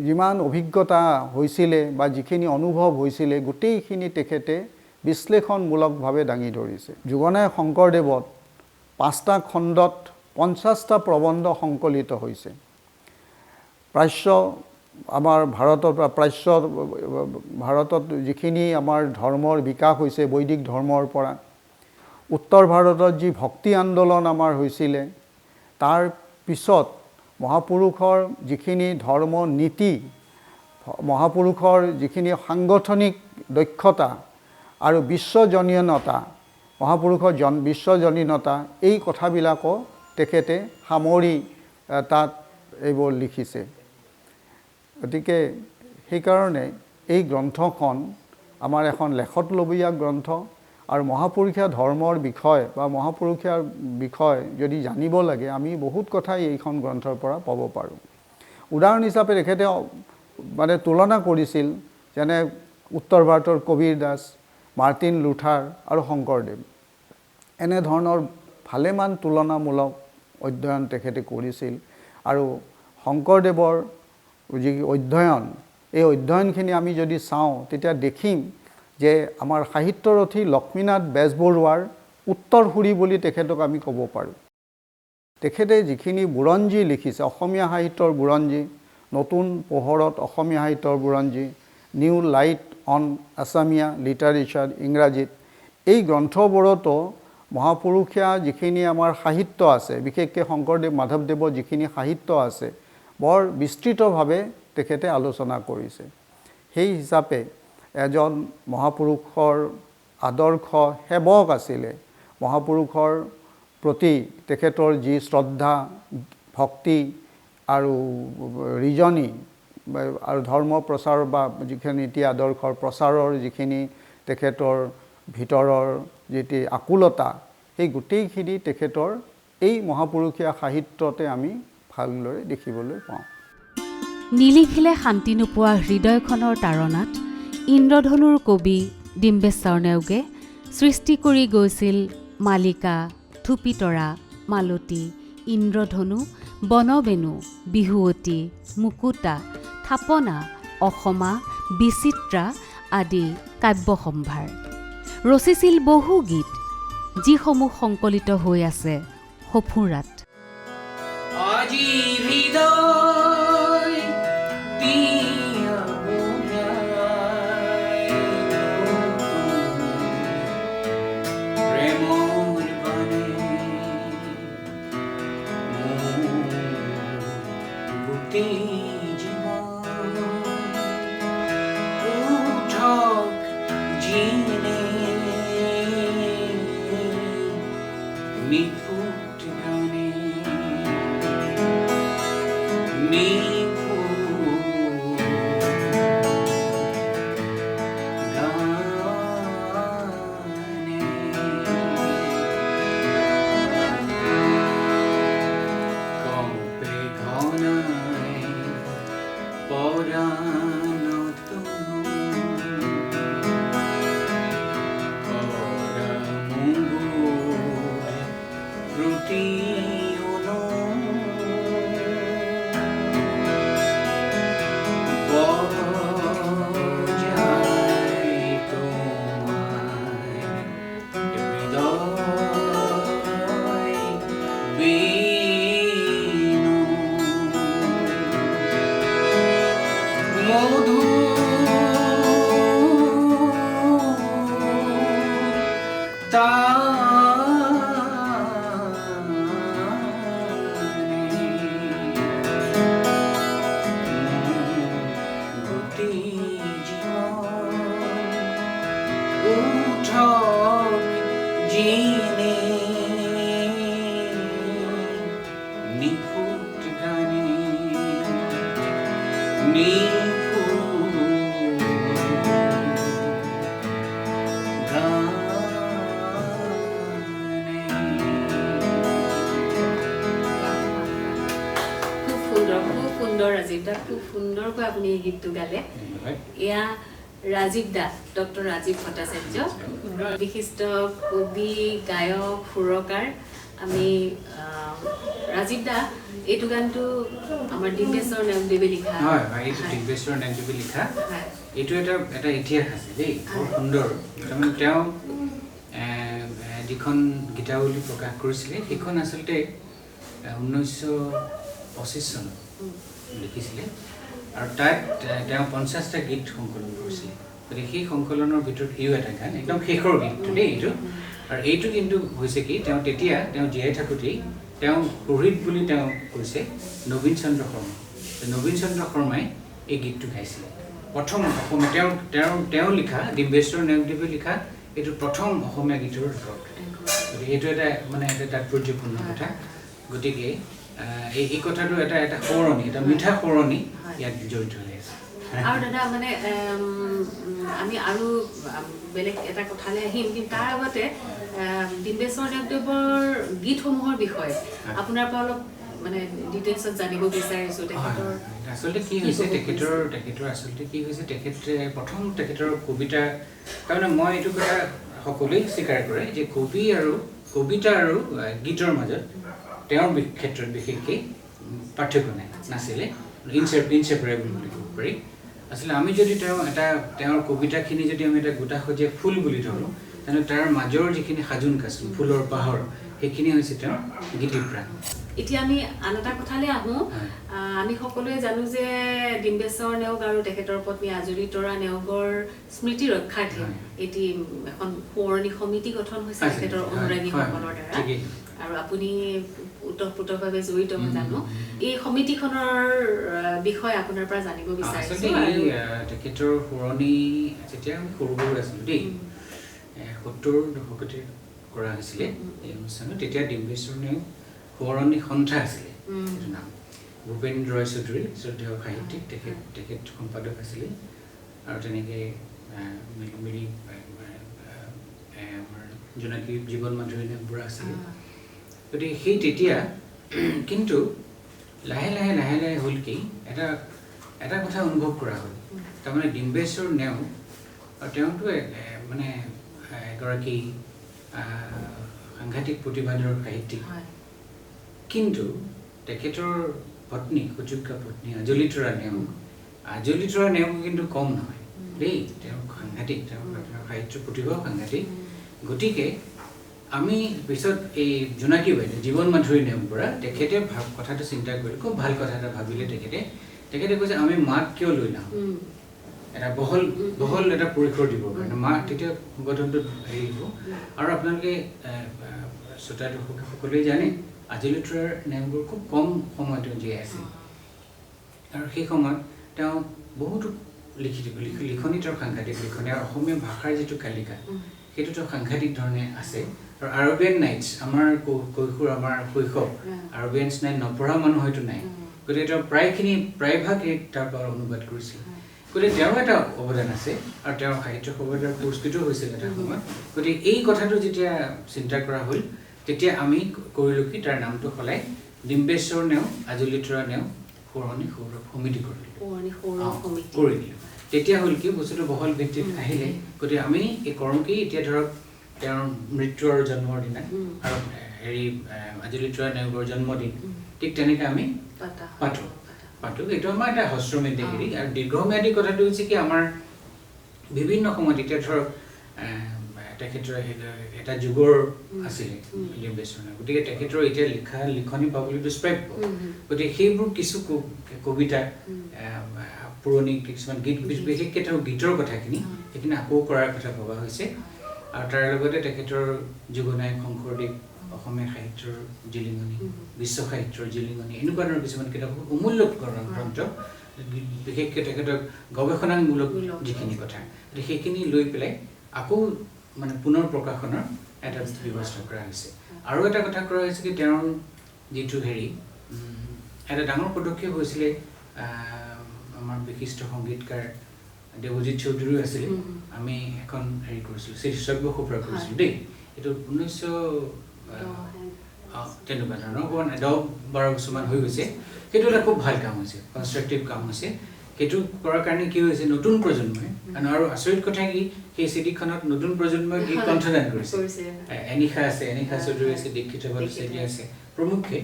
যিমান অভিজ্ঞতা হৈছিলে বা যিখিনি অনুভৱ হৈছিলে গোটেইখিনি তেখেতে বিশ্লেষণমূলকভাৱে দাঙি ধৰিছে। যুগনায়ক শংকৰদেৱত 5টা খণ্ডত 50টা প্ৰবন্ধ সংকলিত হৈছে। প্ৰাচ্য আমাৰ ভাৰতত যিখিনি আমাৰ ধৰ্মৰ বিকাশ হৈছে বৈদিক ধৰ্মৰ পৰা, উত্তৰ ভাৰতত যি ভক্তি আন্দোলন আমাৰ হৈছিলে, তাৰ পিছত মহাপুৰুষৰ যিখিনি ধৰ্ম নীতি, মহাপুৰুষৰ যিখিনি সাংগঠনিক দক্ষতা আৰু বিশ্বজনীনতা, মহাপুৰুষৰ বিশ্বজনীনতা এই কথাবিলাকো তেখেতে সামৰি তাত এইবোৰ লিখিছে। গতিকে সেইকাৰণে এই গ্ৰন্থখন আমাৰ এখন লেখত ল'বীয়া গ্ৰন্থ আৰু মহাপুৰুষীয়া ধৰ্মৰ বিষয় বা মহাপুৰুষীয়াৰ বিষয় যদি জানিব লাগে আমি বহুত কথাই এইখন গ্ৰন্থৰ পৰা পাব পাৰোঁ। উদাহৰণ হিচাপে তেখেতে মানে তুলনা কৰিছিল যেনে উত্তৰ ভাৰতৰ কবিৰ দাস, মাৰ্টিন লুথাৰ আৰু শংকৰদেৱ, এনেধৰণৰ ভালেমান তুলনামূলক অধ্যয়ন তেখেতে কৰিছিল। আৰু শংকৰদেৱৰ যি অধ্যয়ন, এই অধ্যয়নখিনি আমি যদি চাওঁ তেতিয়া দেখিম যে আমাৰ সাহিত্যৰথী লক্ষ্মীনাথ বেজবৰুৱাৰ উত্তৰসূৰী বুলি তেখেতক আমি ক'ব পাৰোঁ। তেখেতে যিখিনি বুৰঞ্জী লিখিছে, অসমীয়া সাহিত্যৰ বুৰঞ্জী, নতুন পোহৰত অসমীয়া সাহিত্যৰ বুৰঞ্জী, নিউ লাইট অন আছামিয়া লিটাৰেচাৰ ইংৰাজীত, এই গ্ৰন্থবোৰতো মহাপুৰুষীয়া যিখিনি আমাৰ সাহিত্য আছে, বিশেষকৈ শংকৰদেৱ মাধৱদেৱৰ যিখিনি সাহিত্য আছে বৰ বিস্তৃতভাৱে তেখেতে আলোচনা কৰিছে। সেই হিচাপে এজন মহাপুৰুষৰ আদৰ্শ সেৱক আছিলে, মহাপুৰুষৰ প্ৰতি তেখেতৰ যি শ্ৰদ্ধা ভক্তি আৰু ৰিজনি আৰু ধৰ্ম প্ৰচাৰ বা যিখিনি নীতি আদৰ্শৰ প্ৰচাৰৰ যিখিনি তেখেতৰ ভিতৰৰ যিটি আকুলতা, সেই গোটেইখিনি তেখেতৰ এই মহাপুৰুষীয়া সাহিত্যতে আমি ভালদৰে দেখিবলৈ পাওঁ। নিলিখিলে শান্তি নোপোৱা হৃদয়খনৰ তাৰণাত ইন্দ্ৰধনুৰ কবি ডিম্বেশ্বৰ নেওগে সৃষ্টি কৰি গৈছিল মালিকা, থুপিতৰা, মালতী, ইন্দ্ৰধনু, বনবেণু, বিহুৱতী, মুকুতা, থাপনা, অসমা, বিচিত্ৰা আদি কাব্য সম্ভাৰ। ৰচিছিল বহু গীত যিসমূহ সংকলিত হৈ আছে সফুৰাত। আজি হৃদয় দিয়া প্ৰেমৰ বাণী গোটেই জীৱন উঠক জিনে নিপুত গানে ৰাজীৱ দা খুব সুন্দৰকৈ আপুনি এই গীতটো গালে। এয়া ৰাজীৱ দা, ডক্টৰ ৰাজীৱ ভট্টাচাৰ্য, বিশিষ্ট কবি, গায়ক, সুৰকাৰ। আমি ৰাজীৱ দা, এইটো গানটো আমাৰ ডিম্বেশ্বৰ নেওগদেৱে লিখা। হয় হয়, এইটো ডিম্বেশ্বৰ নেওগদেৱে লিখা। এইটো এটা ইতিহাস আছে দেই, বৰ সুন্দৰ। তাৰমানে তেওঁ যিখন গীতাৱলী প্ৰকাশ কৰিছিলে সেইখন আচলতে 1925 চনত লিখিছিলে আৰু তাত তেওঁ 50টা গীত সংকলন কৰিছিলে। গতিকে সেই সংকলনৰ ভিতৰত এইও এটা গান, একদম শেষৰ গীতটো দেই এইটো। আৰু এইটো কিন্তু হৈছে কি, তেওঁ তেতিয়া তেওঁ জীয়াই থাকোঁতেই তেওঁ পঢ়িত বুলি তেওঁ কৈছে নবীন চন্দ্ৰ শৰ্মা। নবীন চন্দ্ৰ শৰ্মাই এই গীতটো গাইছিলে। প্ৰথম অসমীয়া তেওঁ লিখা ডিম্বেশ্বৰ নেওগদেৱে লিখা এইটো প্ৰথম অসমীয়া গীতৰ ৰেকৰ্ড গতিকে এইটো এটা মানে এটা তাৎপৰ্যপূৰ্ণ কথা গতিকে এই কথাটো এটা সোঁৱৰণি এটা মিঠা সোঁৱৰণি ইয়াত জড়িত হৈ আছে আৰু দাদা মানে আমি আৰু বেলেগ এটা কথালৈ আহিম কিন্তু তাৰ আগতে ডিম্বেশ্বৰ নেওগদেৱৰ গীতসমূহৰ বিষয়ে আপোনাৰ পৰা অলপ মানে ডিটেইলছত জানিব বিচাৰিছোঁ তেখেতৰ আচলতে কি হৈছে তেখেতৰ আচলতে কি হৈছে তেখেতে প্ৰথম তেখেতৰ কবিতা তাৰমানে মই এইটো কথা সকলোৱে স্বীকাৰ কৰে যে কবিতা আৰু গীতৰ মাজত তেওঁৰ ক্ষেত্ৰত বিশেষকৈ পাৰ্থক্য নাছিলে ইনছেপাৰেবল বুলি ক'ব পাৰি আচলতে আমি যদি তেওঁৰ কবিতাখিনি যদি আমি এটা গোটা সজীয়া ফুল বুলি ধৰোঁ তেনেহ'লে তাৰ মাজৰ যিখিনি সাজোন কাচোন ফুলৰ পাহৰ সেইখিনি হৈছে তেওঁৰ গীতিপ্ৰাণ এতিয়া আমি আন এটা কথালৈ আহোঁ আমি সকলোৱে জানো যে ডিম্বেশ্বৰ নেওগ আৰু তেখেতৰ পত্নী আজলী তৰা নেওগৰ স্মৃতি ৰক্ষাৰ্থে এটি এখন সোঁৱৰণি সমিতি গঠন হৈছে তেখেতৰ অনুৰাগীসকলৰ দ্বাৰা আৰু আপুনি ওতঃপ্ৰোতভাৱে জড়িত মই জানো এই সমিতিখনৰ বিষয়ে আপোনাৰ পৰা জানিব বিচাৰিছোঁ তেখেতৰ সোঁৱৰণি যেতিয়া আমি সৰু আছিলোঁ দেই 70 দশকতে কৰা হৈছিলে এই অনুষ্ঠানত তেতিয়া ডিম্বেশ্বৰ নেওগ সোঁৱৰণি সন্থা আছিলে এইটো নাম ভূপেন্দ্ৰ ৰয় চৌধুৰী শ্ৰদ্ধেয় সাহিত্যিক তেখেত সম্পাদক আছিলে আৰু তেনেকৈ মিলি আমাৰ জোনাকী জীৱন মাধুৰী নেওগবুঢ়া আছিলে গতিকে সেই তেতিয়া কিন্তু লাহে লাহে হ'ল কি এটা কথা অনুভৱ কৰা হ'ল তাৰমানে ডিম্বেশ্বৰ নেওগ তেওঁতো মানে এগৰাকী সাংঘাতিক প্ৰতিভাধৰ সাহিত্যিক কিন্তু তেখেতৰ পত্নী সুযোগ্য পত্নী আজলী তৰা নেওগ কিন্তু কম নহয় দেই তেওঁ সাংঘাতিক তেওঁৰ সাহিত্যৰ প্ৰতিভাও সাংঘাতিক গতিকে আমি পিছত এই জোনাকী বাইদেউ জীৱন মাধুৰী নেওগবুঢ়া তেখেতে কথাটো চিন্তা কৰিলে খুব ভাল কথা এটা ভাবিলে তেখেতে কৈছে আমি মাক কিয় লৈ নাওঁ এটা বহল এটা পৰিসৰ দিবৰ কাৰণে মাক তেতিয়া সংগঠনটো হেৰি হ'ব আৰু আপোনালোকে শ্ৰোতা দৰ্শক সকলোৱে জানে আজলী তৰা নেওগৰ খুব কম সময় তেওঁ জীয়াই আছিল আৰু সেই সময়ত তেওঁ বহুতো লিখনি তেওঁৰ সাংঘাতিক লিখনি আৰু অসমীয়া ভাষাৰ যিটো কালিকা সেইটো তেওঁ সাংঘাতিক ধৰণে আছে আৰু আৰবিয়ান নাইটছ আমাৰ কৈশোৰ আমাৰ শৈশৱ আৰবিয়ানছ নাইট নপঢ়া মানুহ হয়তো নাই গতিকে তেওঁ প্ৰায়ভাগ তাৰ পৰা অনুবাদ কৰিছিল গতিকে তেওঁৰ এটা অৱদান আছে আৰু তেওঁৰ সাহিত্য সভাৰ পুৰস্কৃত হৈছিল এটা সময়ত গতিকে এই কথাটো যেতিয়া চিন্তা কৰা হ'ল তেতিয়া আমি কৰিলোঁ কি তাৰ নামটো সলাই ডিম্বেশ্বৰ নেওগ আজলী তৰা নেওগ সোঁৱৰণি সৌৰভ সমিতি কৰি দিলোঁ তেতিয়া হ'ল কি বস্তুটো বহল ভিত্তিত আহিলে গতিকে আমি এই কৰোঁ কি এতিয়া ধৰক তেওঁৰ মৃত্যু আৰু জন্মৰ দিনা আৰু হেৰি আজলী তৰা নেওগৰ জন্মদিন ঠিক তেনেকৈ আমি পাতোঁ এইটো আমাৰ এটা হ্ৰস্বম্যাদী হেৰি আৰু দীৰ্ঘম্যাদী কথাটো হৈছে কি আমাৰ বিভিন্ন সময়ত এতিয়া ধৰক তেখেতৰ এটা যুগৰ আছিলে ডিম্বেশ্বৰ নেওগ গতিকে তেখেতৰ এতিয়া লিখনি পাবলৈ দুষ্প্ৰাপ্য গতিকে সেইবোৰ কিছু কবিতা পুৰণি কিছুমান গীত বিশেষকৈ তেওঁৰ গীতৰ কথাখিনি সেইখিনি আকৌ কৰাৰ কথা ভবা হৈছে আৰু তাৰ লগতে তেখেতৰ যুগনায়ক শংকৰদেৱ অসমীয়া সাহিত্যৰ জিলিঙনি বিশ্ব সাহিত্যৰ জিলিঙনি এনেকুৱা ধৰণৰ কিছুমান কিতাপ অমূল্য গ্ৰন্থ বিশেষকৈ তেখেতৰ গৱেষণামূলক যিখিনি কথা সেইখিনি লৈ পেলাই আকৌ মানে পুনৰ প্ৰকাশনৰ এটা ব্যৱস্থা কৰা হৈছে আৰু এটা কথা কৰা হৈছে কি তেওঁৰ যিটো হেৰি এটা ডাঙৰ পদক্ষেপ হৈছিলে আমাৰ বিশিষ্ট সংগীতকাৰ দেৱজিৎ চৌধুৰীও আছিলে আমি এখন হেৰি কৰিছিলোঁ শীৰ্ষব্য সূপ্ৰা কৰিছিলোঁ দেই এইটো 1900 তেনেকুৱা ধৰণৰ অকণমান 10-12 বছৰমান হৈ গৈছে সেইটো এটা খুব ভাল কাম হৈছে কনষ্ট্ৰাকটিভ কাম হৈছে সেইটো কৰাৰ কাৰণে কি হৈছে নতুন প্ৰজন্মই আৰু আচৰিত কথা কি সেই চিঠিখনত নতুন প্ৰজন্মই গীত কণ্ঠদান কৰিছে এনিশা চৌধুৰী আছে দীক্ষিত বলচেতিয়া আছে প্ৰমুখ্যে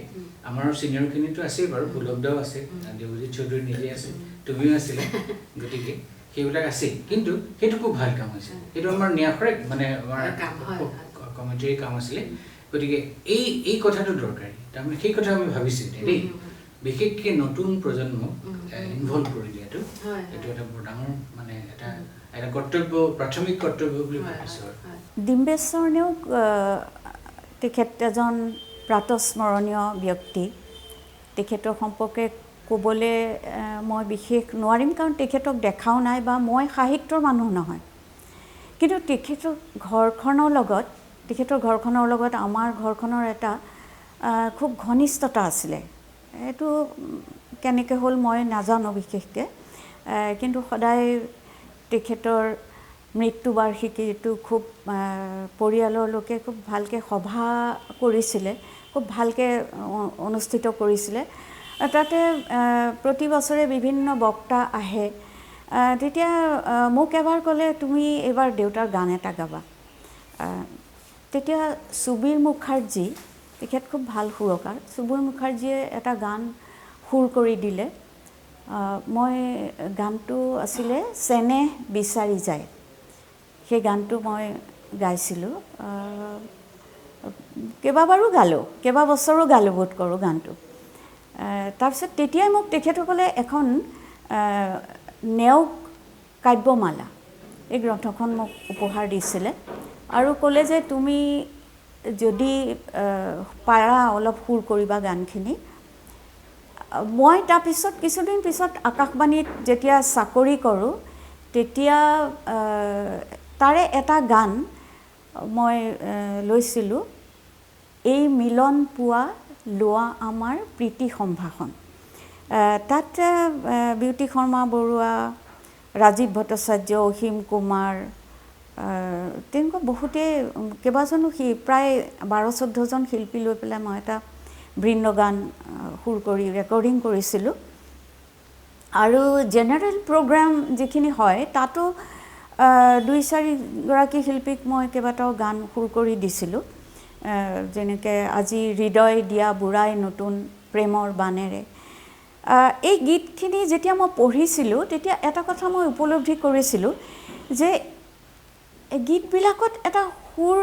আমাৰ ছিনিয়ৰখিনিতো আছেই বাৰু পুলকদাও আছে দেৱজিৎ চৌধুৰী নিজে আছে তুমিও আছিলে গতিকে সেইবিলাক আছেই কিন্তু সেইটো খুব ভাল কাম হৈছে সেইটো আমাৰ ন্যাসৰে মানে আমাৰ কমিটিৰ কাম আছিলে গতিকে এই কথাটো দৰকাৰী তাৰমানে সেই কথা আমি ভাবিছোঁ দেই বিশেষকৈ নতুন প্ৰজন্মক ইনভলভ কৰি দিয়াটো এইটো এটা বৰ ডাঙৰ মানে এটা কৰ্তব্য প্ৰাথমিক কৰ্তব্য বুলি ভাবিছোঁ ডিম্বেশ্বৰ নেওগ তেখেত এজন প্ৰাতঃস্মৰণীয় ব্যক্তি তেখেতৰ সম্পৰ্কে ক'বলৈ মই বিশেষ নোৱাৰিম, কাৰণ তেখেতক দেখাও নাই বা মই সাহিত্যৰ মানুহ নহয়। কিন্তু তেখেতৰ ঘৰখনৰ লগত আমাৰ ঘৰখনৰ এটা খুব ঘনিষ্ঠতা আছিলে। এইটো কেনেকৈ হ'ল মই নাজানো বিশেষকৈ, কিন্তু সদায় তেখেতৰ মৃত্যুবাৰ্ষিকীটো খুব পৰিয়ালৰ লোকে খুব ভালকৈ সভা কৰিছিলে, খুব ভালকৈ অনুষ্ঠিত কৰিছিলে। তাতে প্ৰতি বছৰে বিভিন্ন বক্তা আহে। তেতিয়া মোক এবাৰ ক'লে, তুমি এইবাৰ দেউতাৰ গান এটা গাবা। তেতিয়া সুবীৰ মুখাৰ্জী, তেখেত খুব ভাল সুৰকাৰ, সুবীৰ মুখাৰ্জীয়ে এটা গান সুৰ কৰি দিলে। মই গানটো আছিলে চেনেহ বিচাৰি যায়। সেই গানটো মই গাইছিলোঁ, কেইবাবাৰো গালোঁ, কেইবাবছৰো গালোঁ বোধ কৰোঁ গানটো। তাৰপিছত তেতিয়াই মোক তেখেতসকলে এখন নেওগ কাব্যমালা, এই গ্ৰন্থখন মোক উপহাৰ দিছিলে আৰু ক'লে যে তুমি যদি পাৰা অলপ সুৰ কৰিবা গানখিনি। মই তাৰপিছত কিছুদিন পিছত আকাশবাণীত যেতিয়া চাকৰি কৰোঁ, তেতিয়া তাৰে এটা গান মই লৈছিলোঁ, এই মিলন পোৱা লোৱা আমাৰ প্ৰীতি সম্ভাষণ। তাত বিউতি শৰ্মা বৰুৱা, ৰাজীৱ ভট্টাচাৰ্য, অসীম কুমাৰ, তেনেকুৱা বহুতেই কেইবাজনো প্ৰায় 12-14জন শিল্পী লৈ পেলাই মই এটা বৃন্দগান সুৰ কৰি ৰেকৰ্ডিং কৰিছিলোঁ। আৰু জেনেৰেল প্ৰগ্ৰাম যিখিনি হয় তাতো 2-4গৰাকী শিল্পীক মই কেইবাটাও গান সুৰ কৰি দিছিলোঁ, যেনেকৈ আজি হৃদয় দিয়া বুঢ়াই নতুন প্ৰেমৰ বানেৰে। এই গীতখিনি যেতিয়া মই পঢ়িছিলোঁ, তেতিয়া এটা কথা মই উপলব্ধি কৰিছিলোঁ যে গীতবিলাকত এটা সুৰ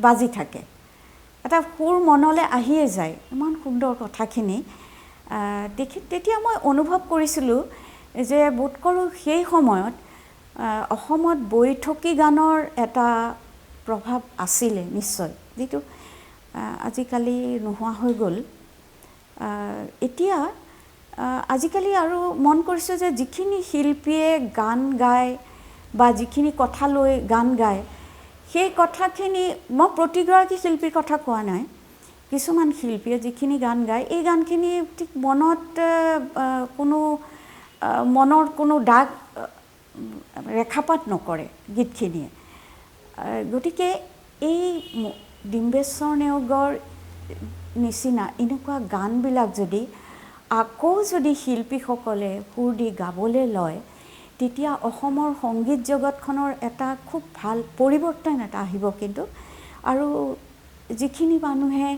বাজি থাকে, এটা সুৰ মনলৈ আহিয়ে যায়, ইমান সুন্দৰ কথাখিনি। তেতিয়া মই অনুভৱ কৰিছিলোঁ যে বোধ কৰোঁ সেই সময়ত অসমত বৈঠকী গানৰ এটা প্ৰভাৱ আছিলে নিশ্চয়, যিটো আজিকালি নোহোৱা হৈ গ'ল। এতিয়া আজিকালি আৰু মন কৰিছোঁ যে যিখিনি শিল্পীয়ে গান গায় বা যিখিনি কথা লৈ গান গায়, সেই কথাখিনি, মই প্ৰতিগৰাকী শিল্পীৰ কথা কোৱা নাই, কিছুমান শিল্পীয়ে যিখিনি গান গায়, এই গানখিনি ঠিক মনৰ কোনো দাগ ৰেখাপাত নকৰে গীতখিনিয়ে। গতিকে এই ডিম্বেশ্বৰ নেওগৰ নিচিনা এনেকুৱা গানবিলাক যদি আকৌ শিল্পীসকলে সুৰ দি গাবলৈ লয়, তেতিয়া অসমৰ সংগীত জগতখনৰ এটা খুব ভাল পৰিৱৰ্তন এটা আহিব। কিন্তু আৰু যিখিনি মানুহে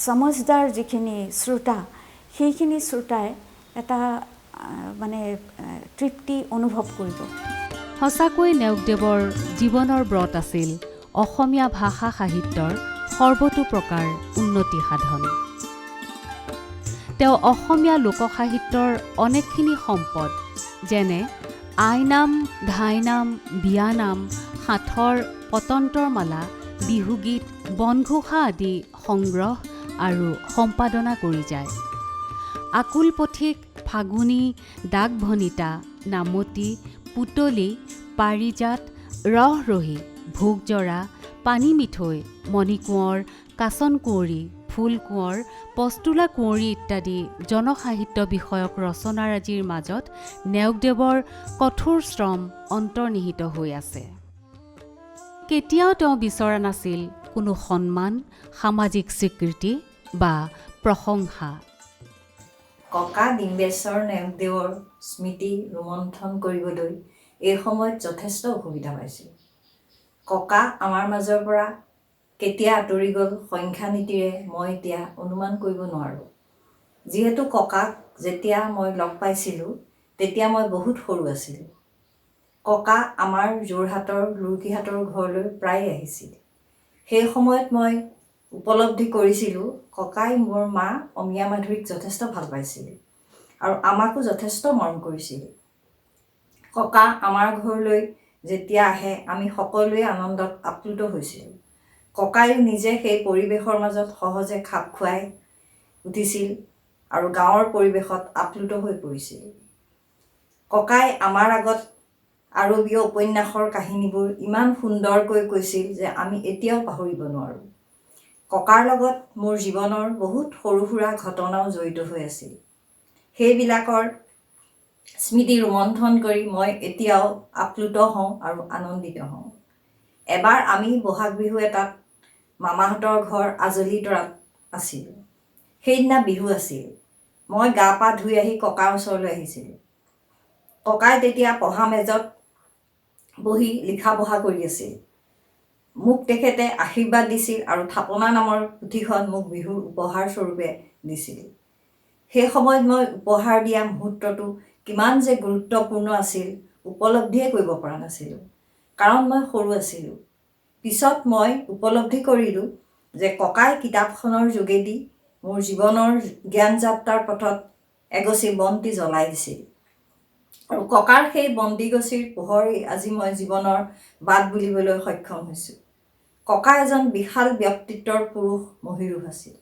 সমজদাৰ যিখিনি শ্ৰোতা, সেইখিনি শ্ৰোতাই এটা মানে তৃপ্তি অনুভৱ কৰিব। সঁচাকৈ নেওগদেৱৰ জীৱনৰ ব্ৰত আছিল অসমীয়া ভাষা সাহিত্যৰ সৰ্বতো প্ৰকাৰ উন্নতি সাধন। তেওঁ অসমীয়া লোকসাহিত্যৰ অনেকখিনি সম্পদ, যেনে আইনাম, ধাইনাম, বিয়ানাম, সাঁথৰ, পতন্তৰ মালা, বিহুগীত, বনঘোষা আদি সংগ্ৰহ আৰু সম্পাদনা কৰি যায়। আকুল পথিক, ফাগুনী, ডাক ভনিতা, নামতি, পুতলি, পাৰিজাত, ৰহৰহি, ভোগজৰা, পানী মিঠৈ, মণিকোঁৱৰ, কাচন কুঁৱৰী, ফুল কোঁৱৰ, পস্তুলা কুঁৱৰী ইত্যাদি জনসাহিত্য বিষয়ক ৰচনাৰাজিৰ মাজত নেওগদেৱৰ কঠোৰ শ্ৰম অন্তৰ্নিহিত হৈ আছে। কেতিয়াও তেওঁ বিচৰা নাছিল কোনো সন্মান, সামাজিক স্বীকৃতি বা প্ৰশংসা। ককা ডিম্বেশ্বৰ নেওগদেৱৰ স্মৃতি ৰোমন্থন কৰিবলৈ এই সময়ত যথেষ্ট অসুবিধা পাইছিল। ককা আমাৰ মাজৰ পৰা কেতিয়া আঁতৰি গ'ল সংখ্যা নীতিৰে মই এতিয়া অনুমান কৰিব নোৱাৰোঁ। যিহেতু ককাক যেতিয়া মই লগ পাইছিলোঁ, তেতিয়া মই বহুত সৰু আছিলোঁ। ককা আমাৰ যোৰহাটৰ লুৰ্কিহাটৰ ঘৰলৈ প্ৰায় আহিছিল। সেই সময়ত মই উপলব্ধি কৰিছিলোঁ ককাই মোৰ মা অমীয়া মাধুৰীক যথেষ্ট ভাল পাইছিল আৰু আমাকো যথেষ্ট মৰম কৰিছিল। ককা আমাৰ ঘৰলৈ যেতিয়া আহে, আমি সকলোৱে আনন্দত আপ্লুত হৈছিলোঁ। ককায়ো নিজে সেই পৰিৱেশৰ মাজত সহজে খাপ খুৱাই উঠিছিল আৰু গাঁৱৰ পৰিৱেশত আপ্লুত হৈ পৰিছিল। ককাই আমাৰ আগত আৰবীয় উপন্যাসৰ কাহিনীবোৰ ইমান সুন্দৰকৈ কৈছিল যে আমি এতিয়াও পাহৰিব নোৱাৰোঁ। ককাৰ লগত মোৰ জীৱনৰ বহুত সৰু সুৰা ঘটনাও জড়িত হৈ আছিল। সেইবিলাকৰ স্মৃতি ৰোমন্থন কৰি মই এতিয়াও আপ্লুত হওঁ আৰু আনন্দিত হওঁ। এবাৰ আমি বহাগ বিহু এটাত মামাহঁতৰ ঘৰ আজলিতৰাত আছিলোঁ। সেইদিনা বিহু আছিল। মই গা পা ধুই আহি ককাৰ ওচৰলৈ আহিছিলোঁ। ককাই তেতিয়া পঢ়া মেজত বহি লিখা পঢ়া কৰি আছিল। মোক তেখেতে আশীৰ্বাদ দিছিল আৰু থাপনা নামৰ পুথিখন মোক বিহুৰ উপহাৰ স্বৰূপে দিছিল। সেই সময়ত মই উপহাৰ দিয়া মুহূৰ্তটো কিমান যে গুৰুত্বপূৰ্ণ আছিল উপলব্ধিয়ে কৰিব পৰা নাছিলোঁ, কাৰণ মই সৰু আছিলোঁ। পিছত মই উপলব্ধি কৰিলোঁ যে ককাই কিতাপখনৰ যোগেদি মোৰ জীৱনৰ জ্ঞান যাত্ৰাৰ পথত এগছি বন্তি জ্বলাই দিছিল। আৰু ককাৰ সেই বন্তিগছিৰ পোহৰেই আজি মই জীৱনৰ বাট বুলিবলৈ সক্ষম হৈছোঁ। ককা এজন বিশাল ব্যক্তিত্বৰ পুৰুষ মহীৰূহ আছিল।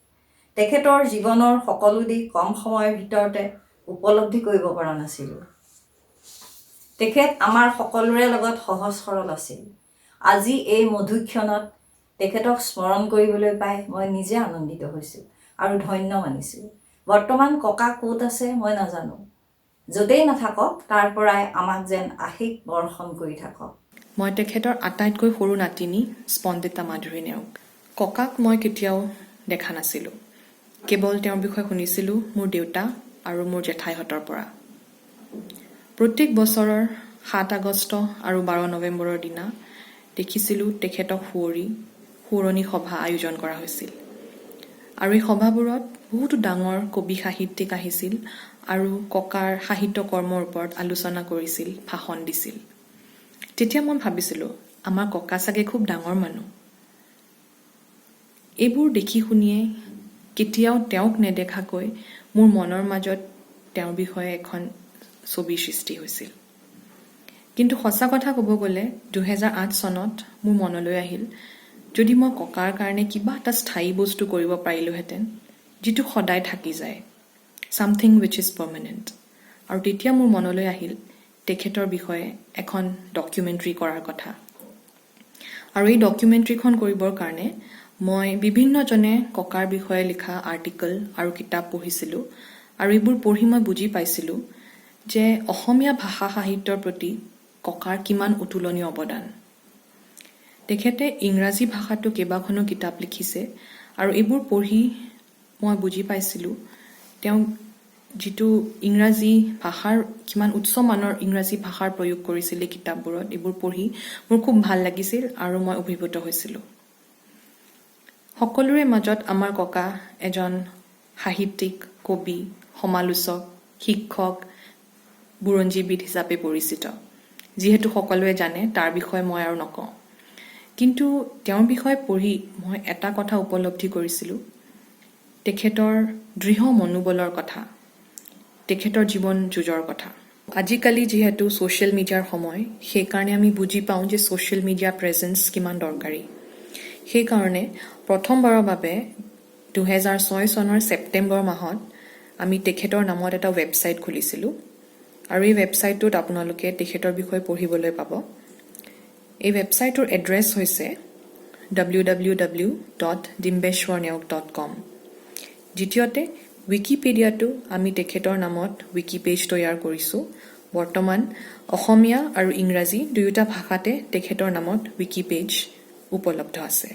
তেখেতৰ জীৱনৰ সকলো দিশ কম সময়ৰ ভিতৰতে উপলব্ধি কৰিব পৰা নাছিলোঁ। তেখেত আমাৰ সকলোৰে লগত সহজ সৰল আছিল। আজি এই মধুক্ষণত তেখেতক স্মৰণ কৰিবলৈ পাই মই নিজে আনন্দিত হৈছোঁ আৰু ধন্য মানিছোঁ। বৰ্তমান ককা ক'ত আছে মই নাজানো। য'তেই নাথাকক তাৰ পৰাই আমাক যেন আশীষ বৰ্ষণ কৰি থাকক। মই তেখেতৰ আটাইতকৈ সৰু নাতিনী স্পন্দিতা মাধুৰী নেওগ। ককাক মই কেতিয়াও দেখা নাছিলোঁ। কেৱল তেওঁৰ বিষয়ে শুনিছিলোঁ মোৰ দেউতা আৰু মোৰ জেঠাইহঁতৰ পৰা। প্ৰত্যেক বছৰৰ 7 আগষ্ট আৰু 12 নৱেম্বৰৰ দিনা দেখিছিলোঁ তেখেতক সোঁৱৰণি সভা আয়োজন কৰা হৈছিল। আৰু এই সভাবোৰত বহুতো ডাঙৰ কবি সাহিত্যিক আহিছিল আৰু ককাৰ সাহিত্য কৰ্মৰ ওপৰত আলোচনা কৰিছিল, ভাষণ দিছিল। তেতিয়া মই ভাবিছিলোঁ আমাৰ ককা চাগে খুব ডাঙৰ মানুহ। এইবোৰ দেখি শুনিয়ে কেতিয়াও তেওঁক নেদেখাকৈ মোৰ মনৰ মাজত তেওঁৰ বিষয়ে এখন ছবিৰ সৃষ্টি হৈছিল। কিন্তু সঁচা কথা ক'ব গ'লে 2008 চনত মোৰ মনলৈ আহিল, যদি মই ককাৰ কাৰণে কিবা এটা স্থায়ী বস্তু কৰিব পাৰিলোহেঁতেন, যিটো সদায় থাকি যায়, ছামথিং উইচ ইজ পাৰ্মানেণ্ট। আৰু তেতিয়া মোৰ মনলৈ আহিল তেখেতৰ বিষয়ে এখন ডকুমেণ্টাৰী কৰাৰ কথা। আৰু এই ডকুমেণ্টাৰীখন কৰিবৰ কাৰণে মই বিভিন্নজনে ককাৰ বিষয়ে লিখা আৰ্টিকল আৰু কিতাপ পঢ়িছিলোঁ। আৰু এইবোৰ পঢ়ি মই বুজি পাইছিলোঁ যে অসমীয়া ভাষা সাহিত্যৰ প্ৰতি ককাৰ কিমান অতুলনীয় অৱদান। তেখেতে ইংৰাজী ভাষাতো কেইবাখনো কিতাপ লিখিছে আৰু এইবোৰ পঢ়ি মই বুজি পাইছিলোঁ তেওঁ যিটো ইংৰাজী ভাষাৰ কিমান উচ্চ মানৰ ইংৰাজী ভাষাৰ প্ৰয়োগ কৰিছিল এই কিতাপবোৰত। এইবোৰ পঢ়ি মোৰ খুব ভাল লাগিছিল আৰু মই অভিভূত হৈছিলোঁ। সকলোৰে মাজত আমাৰ ককা এজন সাহিত্যিক, কবি, সমালোচক, শিক্ষক, বুৰঞ্জীবিদ হিচাপে পৰিচিত। যিহেতু সকলোৱে জানে তাৰ বিষয়ে মই আৰু নকওঁ। কিন্তু তেওঁৰ বিষয়ে পঢ়ি মই এটা কথা উপলব্ধি কৰিছিলোঁ, তেখেতৰ দৃঢ় মনোবলৰ কথা, তেখেতৰ জীৱন যুঁজৰ কথা। আজিকালি যিহেতু ছ'চিয়েল মিডিয়াৰ সময়, সেইকাৰণে আমি বুজি পাওঁ যে ছ'চিয়েল মিডিয়া প্ৰেজেন্স কিমান দৰকাৰী। সেইকাৰণে প্ৰথমবাৰৰ বাবে 2006 চনৰ ছেপ্টেম্বৰ মাহত আমি তেখেতৰ নামত এটা ৱেবছাইট খুলিছিলোঁ। আৰু এই ৱেবছাইটটোত আপোনালোকে তেখেতৰ বিষয়ে পঢ়িবলৈ পাব। এই ৱেবছাইটটোৰ এড্ৰেছ হৈছে www.dimbeshwarneok.com। দ্বিতীয়তে উইকিপিডিয়াটো আমি তেখেতৰ নামত উইকি পেজ তৈয়াৰ কৰিছোঁ। বৰ্তমান অসমীয়া আৰু ইংৰাজী দুয়োটা ভাষাতে তেখেতৰ নামত উইকি পেজ উপলব্ধ আছে।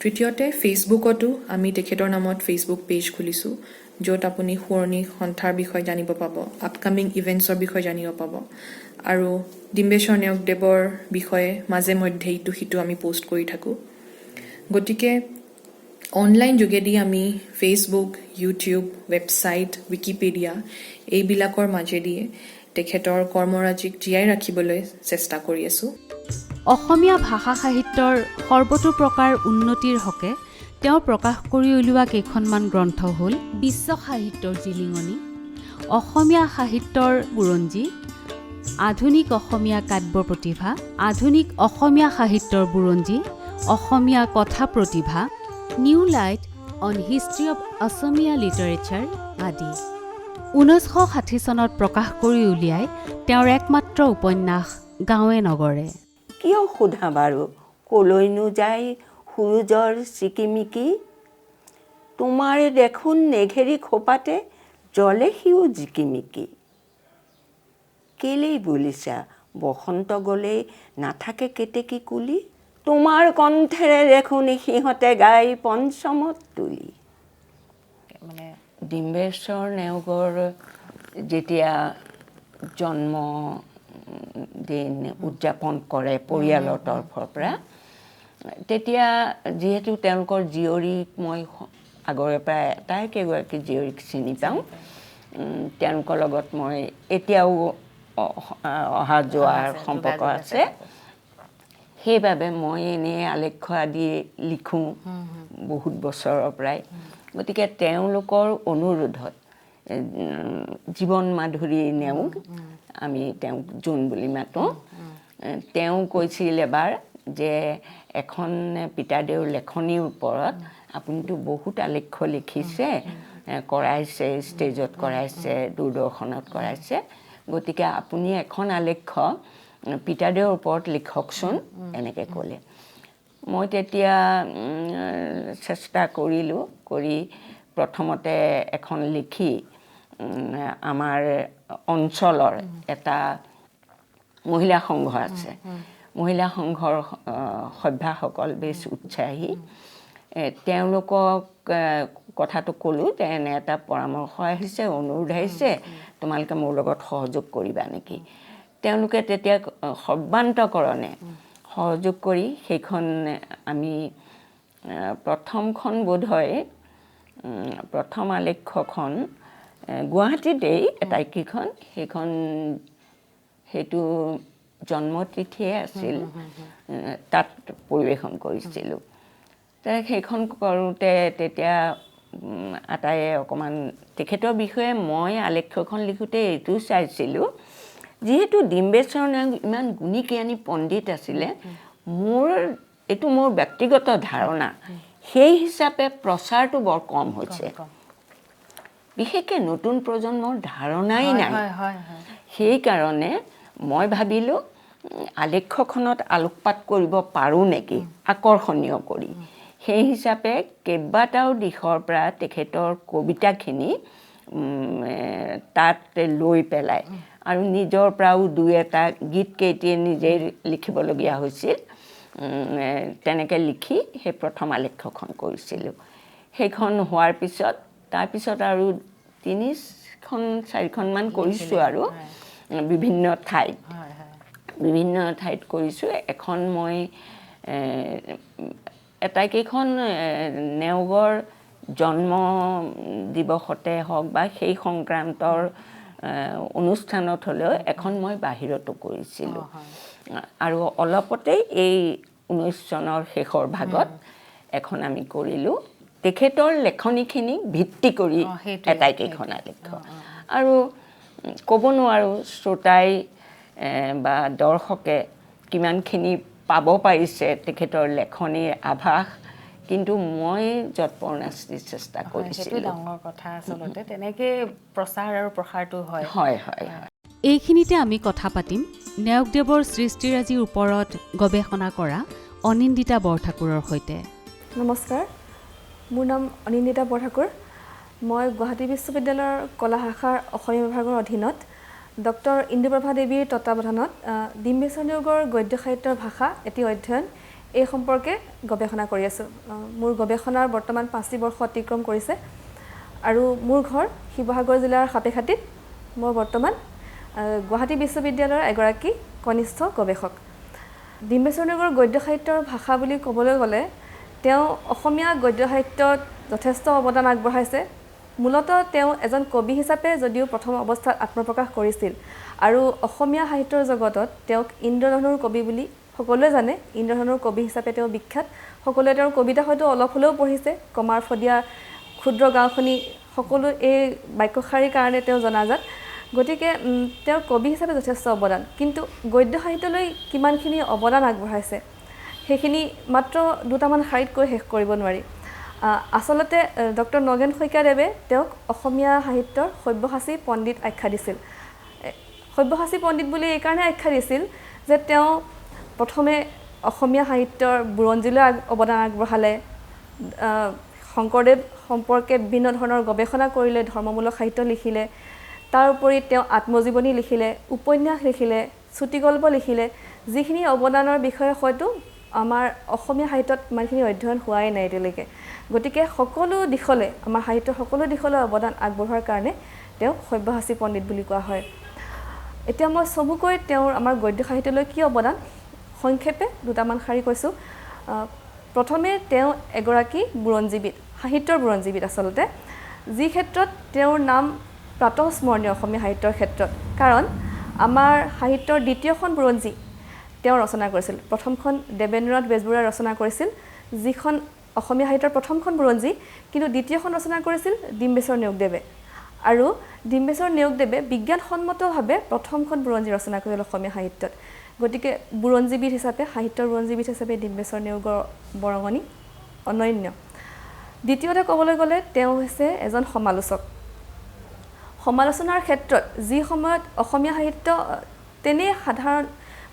তৃতীয়তে ফেচবুকতো আমি তেখেতৰ নামত ফেচবুক পেজ খুলিছোঁ, য'ত আপুনি সোঁৱৰণি সন্থাৰ বিষয়ে জানিব পাব, আপকামিং ইভেণ্টছৰ বিষয়ে জানিব পাব আৰু ডিম্বেশ্বৰ নেওগদেৱৰ বিষয়ে মাজে মধ্যে ইটো সিটো আমি পোষ্ট কৰি থাকোঁ। গতিকে অনলাইন যোগেদি আমি ফেচবুক, ইউটিউব, ৱেবছাইট, উইকিপিডিয়া এইবিলাকৰ মাজেদিয়ে তেখেতৰ কৰ্মৰাজিক জীয়াই ৰাখিবলৈ চেষ্টা কৰি আছোঁ। অসমীয়া ভাষা সাহিত্যৰ সৰ্বতো প্ৰকাৰ উন্নতিৰ হকে তেওঁ প্ৰকাশ কৰি উলিওৱা কেইখনমান গ্ৰন্থ হ'ল বিশ্ব সাহিত্যৰ জিলিঙনি, অসমীয়া সাহিত্যৰ বুৰঞ্জী, আধুনিক অসমীয়া কাব্য প্ৰতিভা, আধুনিক অসমীয়া সাহিত্যৰ বুৰঞ্জী, অসমীয়া কথা প্ৰতিভা, new light on history of Assamese literature, আদি 1960 চনত প্ৰকাশ কৰি উলিয়াই তেওঁৰ একমাত্ৰ উপন্যাস গাঁৱে নগৰে। কিয় সোধা বাৰু কলৈনো যায় সূৰুজৰ চিকিমিকি, তোমাৰ দেখোন নেঘেৰি খোপাতে জলে সিও জিকিমিকি। কেলেই বুলিছা বসন্ত গ'লেই নাথাকে কেতেকী কুলি, তোমাৰ কণ্ঠেৰে দেখোন সিহঁতে গাই পঞ্চমত তুলি। মানে ডিম্বেশ্বৰ নেওগৰ যেতিয়া জন্মদিন উদযাপন কৰে পৰিয়ালৰ তৰফৰ পৰা, তেতিয়া যিহেতু তেওঁলোকৰ জীয়ৰীক মই আগৰে পৰা কেইগৰাকী জীয়ৰীক চিনি পাওঁ, তেওঁলোকৰ লগত মই এতিয়াও অহা যোৱাৰ সম্পৰ্ক আছে। সেইবাবে মই এনেই আলেখ্য আদি লিখোঁ বহুত বছৰৰ পৰাই। গতিকে তেওঁলোকৰ অনুৰোধত জীৱন মাধুৰী নেওগ, আমি তেওঁক জোন বুলি মাতোঁ, তেওঁ কৈছিল এবাৰ যে এখন পিতাদেউৰ লেখনিৰ ওপৰত আপুনিতো বহুত আলেখ্য লিখিছে, কৰাইছে, ষ্টেজত কৰাইছে, দূৰদৰ্শনত কৰাইছে, গতিকে আপুনি এখন আলেখ্য পিতাদেউৰ ওপৰত লিখকচোন, এনেকৈ ক'লে। মই তেতিয়া চেষ্টা কৰিলোঁ, কৰি প্ৰথমতে এখন লিখি আমাৰ অঞ্চলৰ এটা মহিলা সংঘ আছে, মহিলা সংঘৰ সভ্যাসকল বেছ উৎসাহী, তেওঁলোকক কথাটো ক'লোঁ যে এনে এটা পৰামৰ্শ আহিছে, অনুৰোধ আহিছে, তোমালোকে মোৰ লগত সহযোগ কৰিবা নেকি। তেওঁলোকে তেতিয়া সৰ্বান্তকৰণে সহযোগ কৰি সেইখন আমি প্ৰথমখন বোধহয় প্ৰথম আলেখ্যখন গুৱাহাটীতেই এটাইকেইখন, সেইটো জন্মতিথিয়ে আছিল, তাত পৰিৱেশন কৰিছিলোঁ। সেইখন কৰোঁতে তেতিয়া আটাইয়ে অকণমান তেখেতৰ বিষয়ে মই আলেখ্যখন লিখোঁতে এইটো চাইছিলোঁ, যিহেতু ডিম্বেশ্বৰ নেওগ ইমান গুণী জ্ঞানী পণ্ডিত আছিলে, এইটো মোৰ ব্যক্তিগত ধাৰণা, সেই হিচাপে প্ৰচাৰটো বৰ কম হৈছে, বিশেষকৈ নতুন প্ৰজন্মৰ ধাৰণাই নাই। সেইকাৰণে মই ভাবিলোঁ আলেখ্যখনত আলোকপাত কৰিব পাৰোঁ নেকি আকৰ্ষণীয় কৰি। সেই হিচাপে কেইবাটাও দিশৰ পৰা তেখেতৰ কবিতাখিনি তাত লৈ পেলাই আৰু নিজৰ পৰাও দুই এটা গীত কেইটিয়ে নিজেই লিখিবলগীয়া হৈছিল, তেনেকৈ লিখি সেই প্ৰথম আলেখ্যখন কৰিছিলোঁ। সেইখন হোৱাৰ পিছত তাৰপিছত আৰু 3-4খনমান কৰিছোঁ আৰু বিভিন্ন ঠাইত কৰিছোঁ। এখন মই এটাইকেইখন নেওগৰ জন্ম দিৱসতে হওক বা সেই সংক্ৰান্তৰ অনুষ্ঠানত হ'লেও এখন মই বাহিৰতো কৰিছিলোঁ। আৰু অলপতেই এই 19 চনৰ শেষৰ ভাগত এখন আমি কৰিলোঁ তেখেতৰ লেখনিখিনিক ভিত্তি কৰি এটাইকেইখন আলেখ্য। আৰু ক'ব নোৱাৰোঁ শ্ৰোতাই বা দৰ্শকে কিমানখিনি পাব পাৰিছে তেখেতৰ লেখনিৰ আভাস, কিন্তু মই যৎপৰোনাস্তি চেষ্টা কৰিছিলোঁ। ডাঙৰ কথা আচলতে তেনেকৈ প্ৰচাৰ আৰু প্ৰসাৰটো হয়। এইখিনিতে আমি কথা পাতিম নেওগদেৱৰ সৃষ্টিৰাজিৰ ওপৰত গৱেষণা কৰা অনিন্দিতা বৰঠাকুৰৰ সৈতে। নমস্কাৰ, মোৰ নাম অনিন্দিতা বৰঠাকুৰ। মই গুৱাহাটী বিশ্ববিদ্যালয়ৰ কলা শাখাৰ অসমীয়া বিভাগৰ অধীনত ডক্টৰ ইন্দুপ্ৰভা দেৱীৰ তত্বাৱধানত ডিম্বেশ্বৰ নেওগৰ গদ্য সাহিত্যৰ ভাষা এটি অধ্যয়ন এই সম্পৰ্কে গৱেষণা কৰি আছোঁ। মোৰ গৱেষণাৰ বৰ্তমান 5টি বৰ্ষ অতিক্ৰম কৰিছে আৰু মোৰ ঘৰ শিৱসাগৰ জিলাৰ সাপেখাতিত। মই বৰ্তমান গুৱাহাটী বিশ্ববিদ্যালয়ৰ এগৰাকী কনিষ্ঠ গৱেষক। ডিম্বেশ্বৰ নেওগৰ গদ্য সাহিত্যৰ ভাষা বুলি ক'বলৈ গ'লে তেওঁ অসমীয়া গদ্য সাহিত্যত যথেষ্ট অৱদান আগবঢ়াইছে। মূলতঃ তেওঁ এজন কবি হিচাপে যদিও প্ৰথম অৱস্থাত আত্মপ্ৰকাশ কৰিছিল আৰু অসমীয়া সাহিত্যৰ জগতত তেওঁক ইন্দ্ৰধনুৰ কবি বুলি সকলোৱে জানে। ইন্দ্ৰধনুৰ কবি হিচাপে তেওঁ বিখ্যাত। সকলোৱে তেওঁৰ কবিতা হয়তো অলপ হ'লেও পঢ়িছে। কমাৰ ফদিয়া, ক্ষুদ্ৰ গাঁওখনি, সকলো এই বাক্যশাৰীৰ কাৰণে তেওঁ জনাজাত। গতিকে তেওঁৰ কবি হিচাপে যথেষ্ট অৱদান, কিন্তু গদ্য সাহিত্যলৈ কিমানখিনি অৱদান আগবঢ়াইছে সেইখিনি মাত্ৰ দুটামান শাৰীত কৈ শেষ কৰিব নোৱাৰি। আচলতে ডক্টৰ নগেন শইকীয়াদেৱে তেওঁক অসমীয়া সাহিত্যৰ সব্যসাচী পণ্ডিত আখ্যা দিছিল। সব্যসাচী পণ্ডিত বুলি এইকাৰণে আখ্যা দিছিল যে তেওঁ প্ৰথমে অসমীয়া সাহিত্যৰ বুৰঞ্জীলৈ অৱদান আগবঢ়ালে, শংকৰদেৱ সম্পৰ্কে বিভিন্ন ধৰণৰ গৱেষণা কৰিলে, ধৰ্মমূলক সাহিত্য লিখিলে, তাৰ উপৰি তেওঁ আত্মজীৱনী লিখিলে, উপন্যাস লিখিলে, চুটিগল্প লিখিলে, যিখিনি অৱদানৰ বিষয়ে হয়তো আমাৰ অসমীয়া সাহিত্যত ইমানখিনি অধ্যয়ন হোৱাই নাই এতিয়ালৈকে। গতিকে সকলো দিশলৈ, আমাৰ সাহিত্যৰ সকলো দিশলৈ অৱদান আগবঢ়োৱাৰ কাৰণে তেওঁক সব্যসাচী পণ্ডিত বুলি কোৱা হয়। এতিয়া মই চমুকৈ তেওঁৰ আমাৰ গদ্য সাহিত্যলৈ কি অৱদান সংক্ষেপে দুটামান শাৰী কৈছোঁ। প্ৰথমে তেওঁ এগৰাকী বুৰঞ্জীবিদ, সাহিত্যৰ বুৰঞ্জীবিদ আচলতে, যি ক্ষেত্ৰত তেওঁৰ নাম প্ৰাতঃস্মৰণীয় অসমীয়া সাহিত্যৰ ক্ষেত্ৰত। কাৰণ আমাৰ সাহিত্যৰ দ্বিতীয়খন বুৰঞ্জী তেওঁ ৰচনা কৰিছিল। প্ৰথমখন দেৱেন্দ্ৰনাথ বেজবৰুৱাই ৰচনা কৰিছিল, যিখন অসমীয়া সাহিত্যৰ প্ৰথমখন বুৰঞ্জী, কিন্তু দ্বিতীয়খন ৰচনা কৰিছিল ডিম্বেশ্বৰ নেওগদেৱে। আৰু ডিম্বেশ্বৰ নেওগদেৱে বিজ্ঞানসন্মতভাৱে প্ৰথমখন বুৰঞ্জী ৰচনা কৰিছিল অসমীয়া সাহিত্যত। গতিকে বুৰঞ্জীবিদ হিচাপে, সাহিত্যৰ বুৰঞ্জীবিদ হিচাপে ডিম্বেশ্বৰ নেওগৰ বৰঙণি অনন্য। দ্বিতীয়তে ক'বলৈ গ'লে তেওঁ হৈছে এজন সমালোচক। সমালোচনাৰ ক্ষেত্ৰত যি সময়ত অসমীয়া সাহিত্য তেনেই সাধাৰণ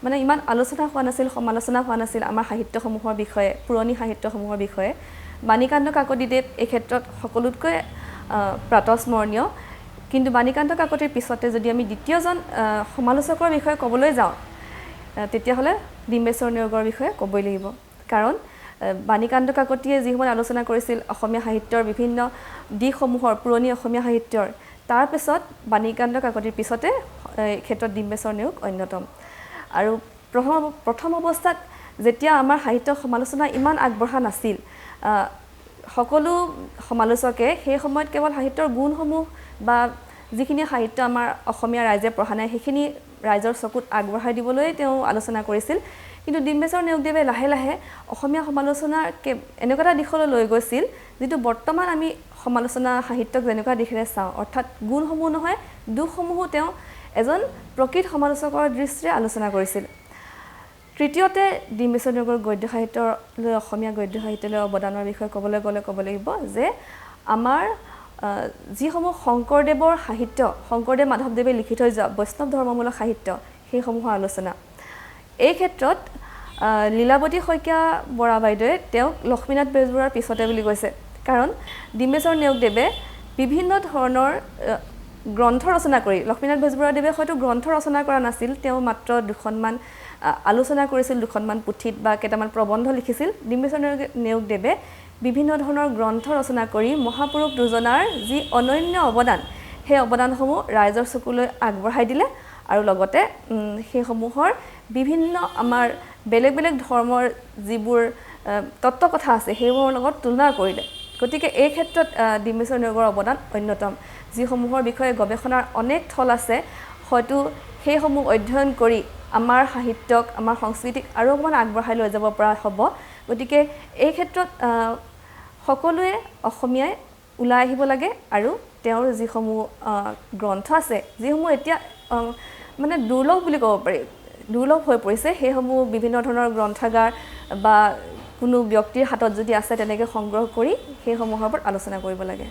মানে ইমান আলোচনা হোৱা নাছিল, সমালোচনা হোৱা নাছিল আমাৰ সাহিত্যসমূহৰ বিষয়ে, পুৰণি সাহিত্যসমূহৰ বিষয়ে, বাণীকান্ত কাকতিদেৱ এই ক্ষেত্ৰত সকলোতকৈ প্ৰাতঃস্মৰণীয়। কিন্তু বাণীকান্ত কাকতিৰ পিছতে যদি আমি দ্বিতীয়জন সমালোচকৰ বিষয়ে ক'বলৈ যাওঁ, তেতিয়াহ'লে ডিম্বেশ্বৰ নেওগৰ বিষয়ে ক'বই লাগিব। কাৰণ বাণীকান্ত কাকতিয়ে যি সময়ত আলোচনা কৰিছিল অসমীয়া সাহিত্যৰ বিভিন্ন দিশসমূহৰ, পুৰণি অসমীয়া সাহিত্যৰ, তাৰপিছত বাণীকান্ত কাকতিৰ পিছতে এই ক্ষেত্ৰত ডিম্বেশ্বৰ নেওগ অন্যতম। আৰু প্ৰথম অৱস্থাত যেতিয়া আমাৰ সাহিত্য সমালোচনা ইমান আগবঢ়া নাছিল, সকলো সমালোচকে সেই সময়ত কেৱল সাহিত্যৰ গুণসমূহ বা যিখিনি সাহিত্য আমাৰ অসমীয়া ৰাইজে পঢ়া নাই সেইখিনি ৰাইজৰ চকুত আগবঢ়াই দিবলৈ তেওঁ আলোচনা কৰিছিল। কিন্তু ডিম্বেশ্বৰ নেওগদেৱে লাহে লাহে অসমীয়া সমালোচনাৰ এনেকুৱা এটা দিশলৈ লৈ গৈছিল, যিটো বৰ্তমান আমি সমালোচনা সাহিত্যক যেনেকুৱা দিশেৰে চাওঁ, অৰ্থাৎ গুণসমূহ নহয় দুখসমূহো তেওঁ এজন প্ৰকৃত সমালোচকৰ দৃষ্টিৰে আলোচনা কৰিছিল। তৃতীয়তে ডিম্বেশ্বৰ নেওগৰ গদ্য সাহিত্যলৈ, অসমীয়া গদ্য সাহিত্যলৈ অৱদানৰ বিষয়ে ক'বলৈ গ'লে ক'ব লাগিব যে আমাৰ যিসমূহ শংকৰদেৱৰ সাহিত্য, শংকৰদেৱ মাধৱদেৱে লিখি থৈ যোৱা বৈষ্ণৱ ধৰ্মমূলক সাহিত্য, সেইসমূহৰ আলোচনা। এই ক্ষেত্ৰত লীলাৱতী শইকীয়া বৰা বাইদেৱে তেওঁক লক্ষ্মীনাথ বেজবৰুৱাৰ পিছতে বুলি কৈছে। কাৰণ ডিম্বেশ্বৰ নেওগদেৱে বিভিন্ন ধৰণৰ গ্ৰন্থ ৰচনা কৰি, লক্ষ্মীনাথ বেজবৰুৱাদেৱে হয়তো গ্ৰন্থ ৰচনা কৰা নাছিল, তেওঁ মাত্ৰ দুখনমান আলোচনা কৰিছিল, দুখনমান পুথিত বা কেইটামান প্ৰবন্ধ লিখিছিল। ডিম্বেশ্বৰ নেওগদেৱে বিভিন্ন ধৰণৰ গ্ৰন্থ ৰচনা কৰি মহাপুৰুষ দুজনাৰ যি অনন্য অৱদান, সেই অৱদানসমূহ ৰাইজৰ চকুলৈ আগবঢ়াই দিলে আৰু লগতে সেইসমূহৰ বিভিন্ন আমাৰ বেলেগ বেলেগ ধৰ্মৰ যিবোৰ তত্ত্বকথা আছে সেইবোৰৰ লগত তুলনা কৰিলে। গতিকে এই ক্ষেত্ৰত ডিম্বেশ্বৰ নেওগৰ অৱদান অন্যতম। যিসমূহৰ বিষয়ে গৱেষণাৰ অনেক থল আছে, হয়তো সেইসমূহ অধ্যয়ন কৰি আমাৰ সাহিত্যক, আমাৰ সংস্কৃতিক আৰু অকণমান আগবঢ়াই লৈ যাব পৰা হ'ব। গতিকে এই ক্ষেত্ৰত সকলোৱে অসমীয়াই ওলাই আহিব লাগে আৰু তেওঁৰ যিসমূহ গ্ৰন্থ আছে, যিসমূহ এতিয়া মানে দুৰ্লভ বুলি ক'ব পাৰি, দুৰ্লভ হৈ পৰিছে, সেইসমূহ বিভিন্ন ধৰণৰ গ্ৰন্থাগাৰ বা কোনো ব্যক্তিৰ হাতত যদি আছে তেনেকৈ সংগ্ৰহ কৰি সেইসমূহৰ ওপৰত আলোচনা কৰিব লাগে।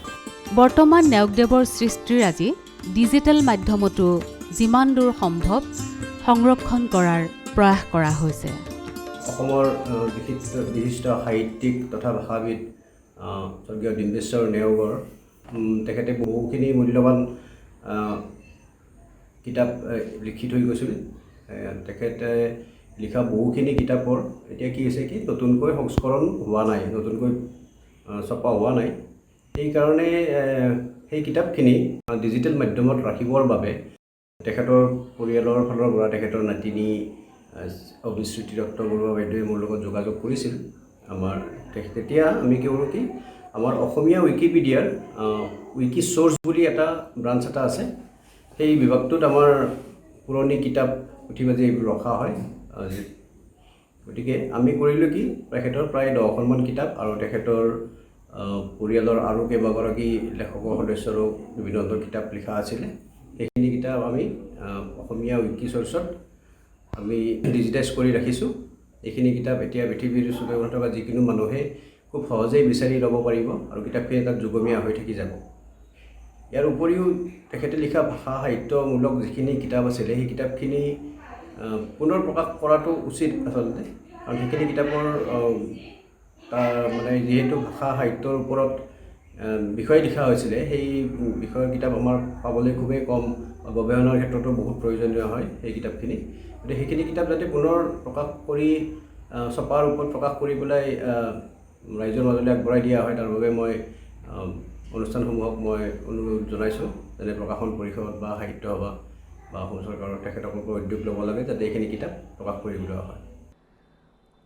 বৰ্তমান নেওগদেৱৰ সৃষ্টিৰাজি ডিজিটেল মাধ্যমতো যিমান দূৰ সম্ভৱ সংৰক্ষণ কৰাৰ প্ৰয়াস কৰা হৈছে। অসমৰ বিশিষ্ট সাহিত্যিক তথা ভাষাবিদ স্বৰ্গীয় ডিম্বেশ্বৰ নেওগৰ, তেখেতে বহুখিনি মূল্যৱান কিতাপ লিখি থৈ গৈছিল। তেখেতে লিখা বহুখিনি কিতাপৰ এতিয়া কি হৈছে কি নতুনকৈ সংস্কৰণ হোৱা নাই, নতুনকৈ ছপা হোৱা নাই। সেইকাৰণে সেই কিতাপখিনি ডিজিটেল মাধ্যমত ৰাখিবৰ বাবে তেখেতৰ পৰিয়ালৰ ফালৰ পৰা তেখেতৰ নাতিনী অভিশ্ৰুতি দত্ত বৰুৱা বাইদেৱে মোৰ লগত যোগাযোগ কৰিছিল। তেতিয়া আমি কি কৰোঁ কি আমাৰ অসমীয়া উইকিপিডিয়াৰ উইকি চ'ৰ্চ বুলি এটা ব্ৰাঞ্চ এটা আছে, সেই বিভাগটোত আমাৰ পুৰণি কিতাপ পুথিবাজি এইবোৰ ৰখা হয়। গতিকে আমি কৰিলোঁ কি তেখেতৰ প্ৰায় 10খনমান কিতাপ আৰু তেখেতৰ পৰিয়ালৰ আৰু কেইবাগৰাকী লেখকৰ সদস্যৰো বিভিন্ন ধৰণৰ কিতাপ লিখা আছিলে। সেইখিনি কিতাপ আমি অসমীয়া উইকি চ'ৰ্চত আমি ডিজিটাইজ কৰি ৰাখিছোঁ। এইখিনি কিতাপ এতিয়া পৃথিৱীৰ চুকে কোণে থকা যিকোনো মানুহে খুব সহজেই বিচাৰি ল'ব পাৰিব আৰু কিতাপখিনি তাত যুগমীয়া হৈ থাকি যাব। ইয়াৰ উপৰিও তেখেতে লিখা ভাষা সাহিত্যমূলক যিখিনি কিতাপ আছিলে সেই কিতাপখিনি পুনৰ প্ৰকাশ কৰাটো উচিত আচলতে, কাৰণ সেইখিনি কিতাপৰ তাৰ মানে যিহেতু ভাষা সাহিত্যৰ ওপৰত বিষয় লিখা হৈছিলে, সেই বিষয়ৰ কিতাপ আমাৰ পাবলৈ খুবেই কম, গৱেষণাৰ ক্ষেত্ৰতো বহুত প্ৰয়োজনীয় হয় সেই কিতাপখিনি। গতিকে সেইখিনি কিতাপ যাতে পুনৰ প্ৰকাশ কৰি ছপাৰ ওপৰত প্ৰকাশ কৰি পেলাই ৰাইজৰ মাজলৈ আগবঢ়াই দিয়া হয়, তাৰ বাবে মই অনুষ্ঠানসমূহক মই অনুৰোধ জনাইছোঁ, যেনে প্ৰকাশন পৰিষদ বা সাহিত্য সভা বা অসম চৰকাৰৰ তেখেতসকলৰ উদ্যোগ ল'ব লাগে যাতে এইখিনি কিতাপ প্ৰকাশ কৰি উলিওৱা হয়।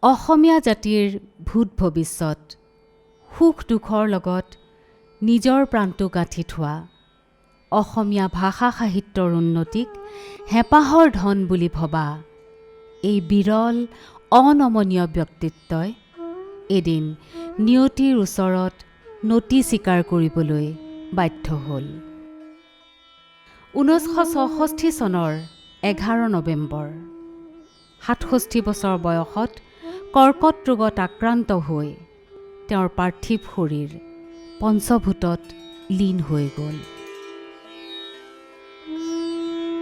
অসমীয়া জাতিৰ ভূত ভৱিষ্যত, সুখ দুখৰ লগত নিজৰ প্ৰাণটো গাঁঠি থোৱা, অসমীয়া ভাষা সাহিত্যৰ উন্নতিক হেঁপাহৰ ধন বুলি ভবা এই বিৰল অনমনীয় ব্যক্তিত্বই এদিন নিয়তিৰ ওচৰত নতি স্বীকাৰ কৰিবলৈ বাধ্য হ'ল। 1966 চনৰ 11 নৱেম্বৰ 67 বছৰ বয়সত কৰ্কট ৰোগত আক্ৰান্ত হৈ তেওঁৰ পাৰ্থিৱ শৰীৰ পঞ্চভূতত লীন হৈ গ'ল।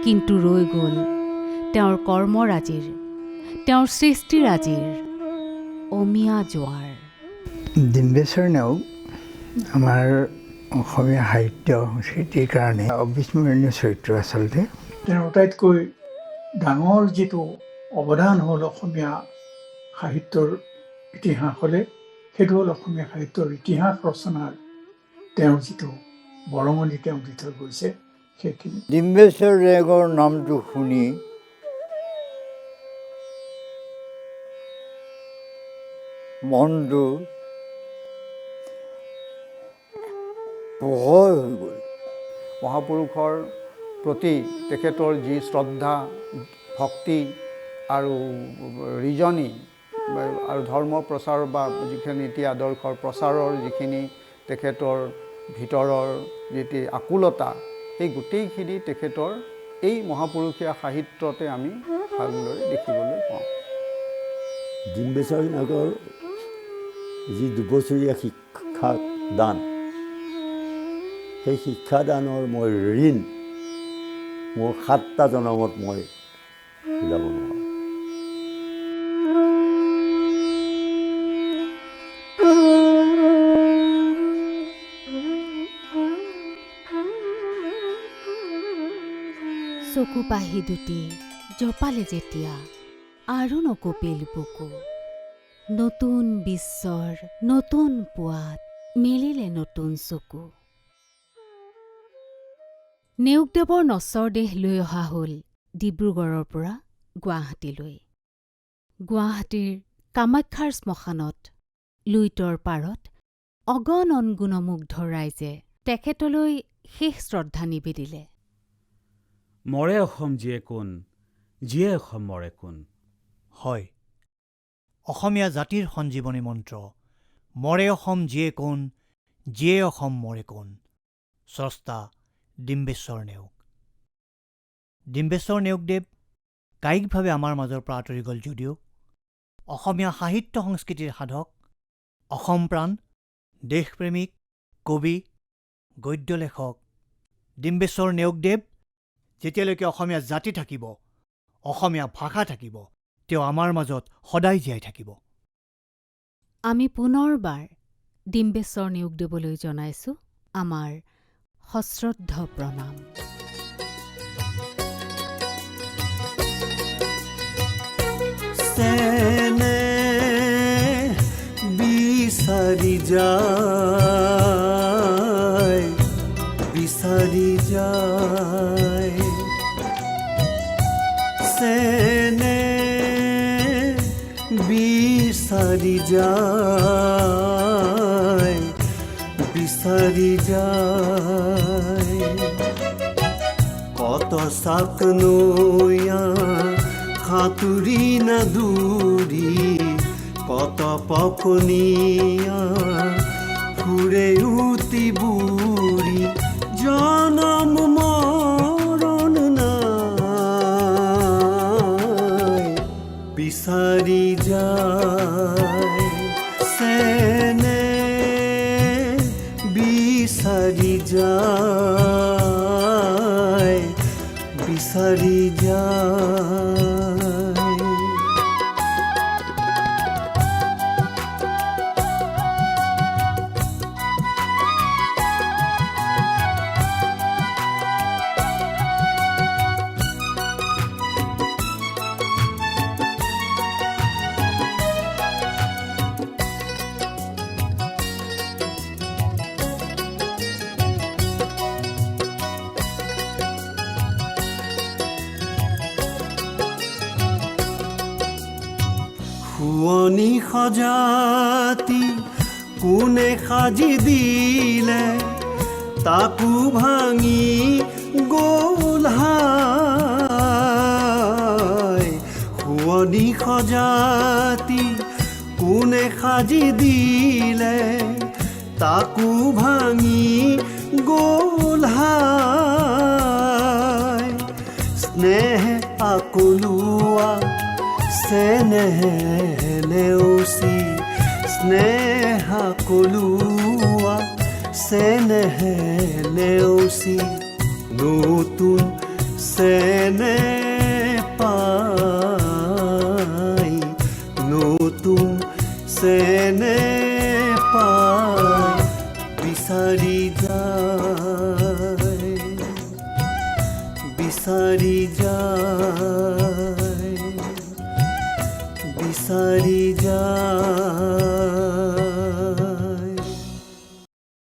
কিন্তু ৰৈ গ'ল তেওঁৰ কৰ্মৰাজিৰ, তেওঁৰ সৃষ্টিৰাজিৰ অমিয়া জোৱাৰ। ডিম্বেশ্বৰ নেওগ আমাৰ অসমীয়া সাহিত্য সংস্কৃতিৰ কাৰণে অবিস্মৰণীয় চৰিত্ৰ আচলতে। তেওঁৰ আটাইতকৈ ডাঙৰ যিটো অৱদান হ'ল অসমীয়া সাহিত্যৰ ইতিহাসলৈ, সেইটো হ'ল অসমীয়া সাহিত্যৰ ইতিহাস ৰচনাৰ তেওঁৰ যিটো বৰঙণি তেওঁ দি থৈ গৈছে সেইখিনি। ডিম্বেশ্বৰ নেওগৰ নামটো শুনি মনটো পোহৰ হৈ গ'ল। মহাপুৰুষৰ প্ৰতি তেখেতৰ যি শ্ৰদ্ধা, ভক্তি আৰু ৰিজনি আৰু ধৰ্ম প্ৰচাৰ বা যিখিনি নীতি আদৰ্শৰ প্ৰচাৰৰ যিখিনি তেখেতৰ ভিতৰৰ যিটো আকুলতা, সেই গোটেইখিনি তেখেতৰ এই মহাপুৰুষীয়া সাহিত্যতে আমি ভালদৰে দেখিবলৈ পাওঁ। ডিম্বেশ্বৰ নেওগৰ যি দুবছৰীয়া শিক্ষাদান, সেই শিক্ষাদানৰ মই ঋণ মোৰ 7টা জনমত মই ওলাব নোৱাৰোঁ। চকু পাহি দুটি জপালে যেতিয়া আৰু নকপিল বুকু, নতুন বিশ্বৰ নতুন পুৱাত মেলিলে নতুন চকু। নেওগদেৱৰ নশ্বৰ দেহ লৈ অহা হ'ল ডিব্ৰুগড়ৰ পৰা গুৱাহাটীলৈ। গুৱাহাটীৰ কামাখ্যাৰ শ্মশানত লুইতৰ পাৰত অগণন গুণমুগ্ধ ৰাইজে তেখেতলৈ শেষ শ্ৰদ্ধা নিবেদিলে। মৰে অসম যিয়ে কোন, যিয়ে অসম মৰে কোন। হয়, অসমীয়া জাতিৰ সঞ্জীৱনী মন্ত্ৰ, মৰে অসম যিয়ে কোন, যিয়ে অসম মৰে কোন। স্ৰষ্টা ডিম্বেশ্বৰ নেওগ। ডিম্বেশ্বৰ নেওগদেৱ কায়িকভাৱে আমাৰ মাজৰ পৰা আঁতৰি গ'ল যদিও অসমীয়া সাহিত্য সংস্কৃতিৰ সাধক, অসম প্ৰাণ, দেশপ্ৰেমিক, কবি, গদ্য লেখক ডিম্বেশ্বৰ নেওগদেৱ যেতিয়ালৈকে অসমীয়া জাতি থাকিব, অসমীয়া ভাষা থাকিব, তেওঁ আমাৰ মাজত সদায় জীয়াই থাকিব। আমি পুনৰবাৰ ডিম্বেশ্বৰ নেওগদেৱলৈ জনাইছোঁ আমাৰ সশ্ৰদ্ধ প্ৰণাম। চেনে বিচাৰি যায়, বিচাৰি যায়, চেনে বিচাৰি যায়, বিচাৰি যায়। কত চাক নৈয়া সাঁতুৰি না দূৰি, কত পকনীয়া ফুৰে উটি বুৰি, জনম মৰণ নাই বিচাৰি যায়, চেনে বিচাৰি যায়, বিচাৰি যায়। শুৱনি সজাতি কোনে সাজি দিলে, তাকো ভাঙি গ'ল হায়। শুৱনি সজাতি কোনে সাজি দিলে, তাকো ভাঙি গ'ল হায়। স্নেহ আকলোৱা চেনেহে নেওচি, স্নেহ আকলোৱা চেনেহে নেওচি, নতুন চেনেহ পাই, নতুন চেনেহ পাই বিচাৰি যায়, বিচাৰি যায়, বিচাৰি যায়।